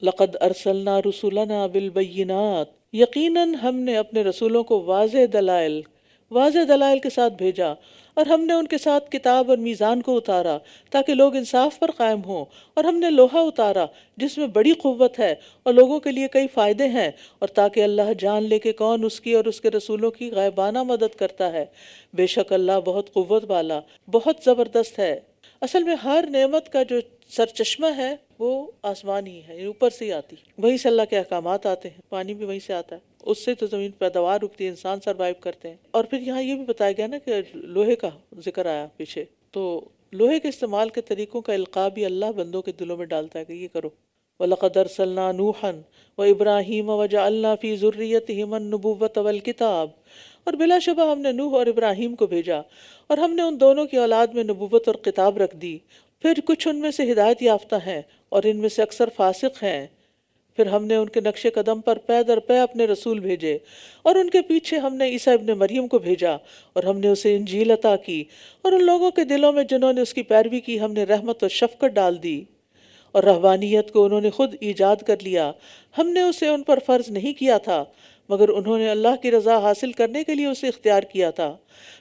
لقد ارسلنا رسولنا بالبینات، یقیناً ہم نے اپنے رسولوں کو واضح دلائل کے ساتھ بھیجا، اور ہم نے ان کے ساتھ کتاب اور میزان کو اتارا تاکہ لوگ انصاف پر قائم ہوں، اور ہم نے لوہا اتارا جس میں بڑی قوت ہے اور لوگوں کے لیے کئی فائدے ہیں، اور تاکہ اللہ جان لے کہ کون اس کی اور اس کے رسولوں کی غائبانہ مدد کرتا ہے۔ بے شک اللہ بہت قوت والا، بہت زبردست ہے۔ اصل میں ہر نعمت کا جو سرچشمہ ہے وہ آسمان ہی ہے، اوپر سے ہی آتی، وہیں سے اللہ کے احکامات آتے ہیں، پانی بھی وہیں سے آتا ہے، اس سے تو زمین پیداوار رکتی ہے، انسان سروائیو کرتے ہیں۔ اور پھر یہاں یہ بھی بتایا گیا نا کہ لوہے کا ذکر آیا پیچھے، تو لوہے کے استعمال کے طریقوں کا القاء بھی اللہ بندوں کے دلوں میں ڈالتا ہے کہ یہ کرو۔ وَلَقَدْ أَرْسَلْنَا نُوحًا وَإِبْرَاهِيمَ وَجَعَلْنَا فِي ذُرِّيَّتِهِمَا النُّبُوَّةَ وَالْكِتَابَ، اور بلا شبہ ہم نے نوح اور ابراہیم کو بھیجا اور ہم نے ان دونوں کی اولاد میں نبوت اور کتاب رکھ دی، پھر کچھ ان میں سے ہدایت یافتہ ہیں اور ان میں سے اکثر فاسق ہیں۔ پھر ہم نے ان کے نقش قدم پر پے در پے اپنے رسول بھیجے، اور ان کے پیچھے ہم نے عیسیٰ ابن مریم کو بھیجا، اور ہم نے اسے انجیل عطا کی، اور ان لوگوں کے دلوں میں جنہوں نے اس کی پیروی کی ہم نے رحمت اور شفقت ڈال دی، اور رہبانیت کو انہوں نے خود ایجاد کر لیا، ہم نے اسے ان پر فرض نہیں کیا تھا مگر انہوں نے اللہ کی رضا حاصل کرنے کے لیے اسے اختیار کیا تھا،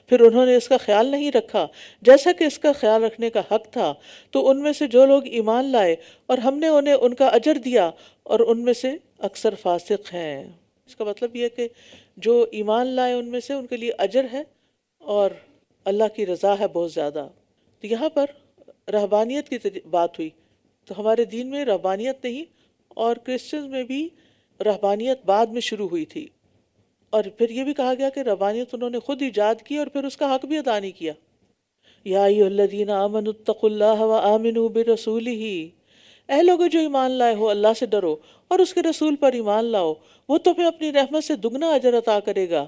پھر انہوں نے اس کا خیال نہیں رکھا جیسا کہ اس کا خیال رکھنے کا حق تھا، تو ان میں سے جو لوگ ایمان لائے اور ہم نے انہیں ان کا اجر دیا اور ان میں سے اکثر فاسق ہیں۔ اس کا مطلب یہ ہے کہ جو ایمان لائے ان میں سے ان کے لیے اجر ہے اور اللہ کی رضا ہے بہت زیادہ۔ تو یہاں پر رہبانیت کی بات ہوئی، تو ہمارے دین میں رہبانیت نہیں، اور کرسچنز میں بھی رہبانیت بعد میں شروع ہوئی تھی، اور پھر یہ بھی کہا گیا کہ رہبانیت انہوں نے خود ایجاد کی اور پھر اس کا حق بھی ادا نہیں کیا۔ یا ایھا الذین آمنوا اتقوا اللہ وآمنوا برسولہ، اے لوگو جو ایمان لائے ہو اللہ سے ڈرو اور اس کے رسول پر ایمان لاؤ، وہ تمہیں اپنی رحمت سے دگنا اجر عطا کرے گا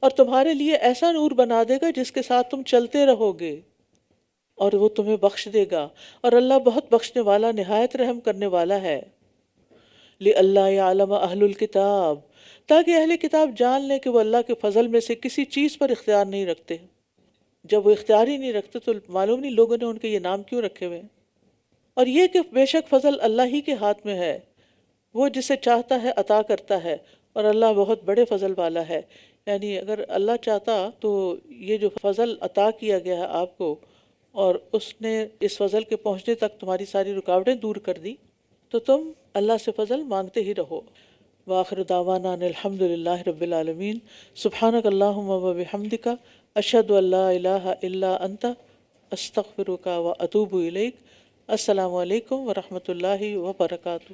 اور تمہارے لیے ایسا نور بنا دے گا جس کے ساتھ تم چلتے رہو گے، اور وہ تمہیں بخش دے گا، اور اللہ بہت بخشنے والا نہایت رحم کرنے والا ہے۔ لِأَلَّا يَعْلَمَ أَهْلُ الْكِتَابِ، تاکہ اہل کتاب جان لیں کہ وہ اللہ کے فضل میں سے کسی چیز پر اختیار نہیں رکھتے۔ جب وہ اختیار ہی نہیں رکھتے تو معلوم نہیں لوگوں نے ان کے یہ نام کیوں رکھے ہوئے ہیں۔ اور یہ کہ بے شک فضل اللہ ہی کے ہاتھ میں ہے، وہ جسے چاہتا ہے عطا کرتا ہے، اور اللہ بہت بڑے فضل والا ہے۔ یعنی اگر اللہ چاہتا تو یہ جو فضل عطا کیا گیا ہے آپ کو، اور اس نے اس فضل کے پہنچنے تک تمہاری ساری رکاوٹیں دور کر دی، تو تم اللہ سے فضل مانگتے ہی رہو۔ وآخر دعوانا ان الحمد للہ رب العالمین، سبحانک اللہم وبحمدک، اشہد ان لا الہ الا انت، استغفرک واتوب الیک۔ السلام علیکم ورحمۃ اللہ وبرکاتہ۔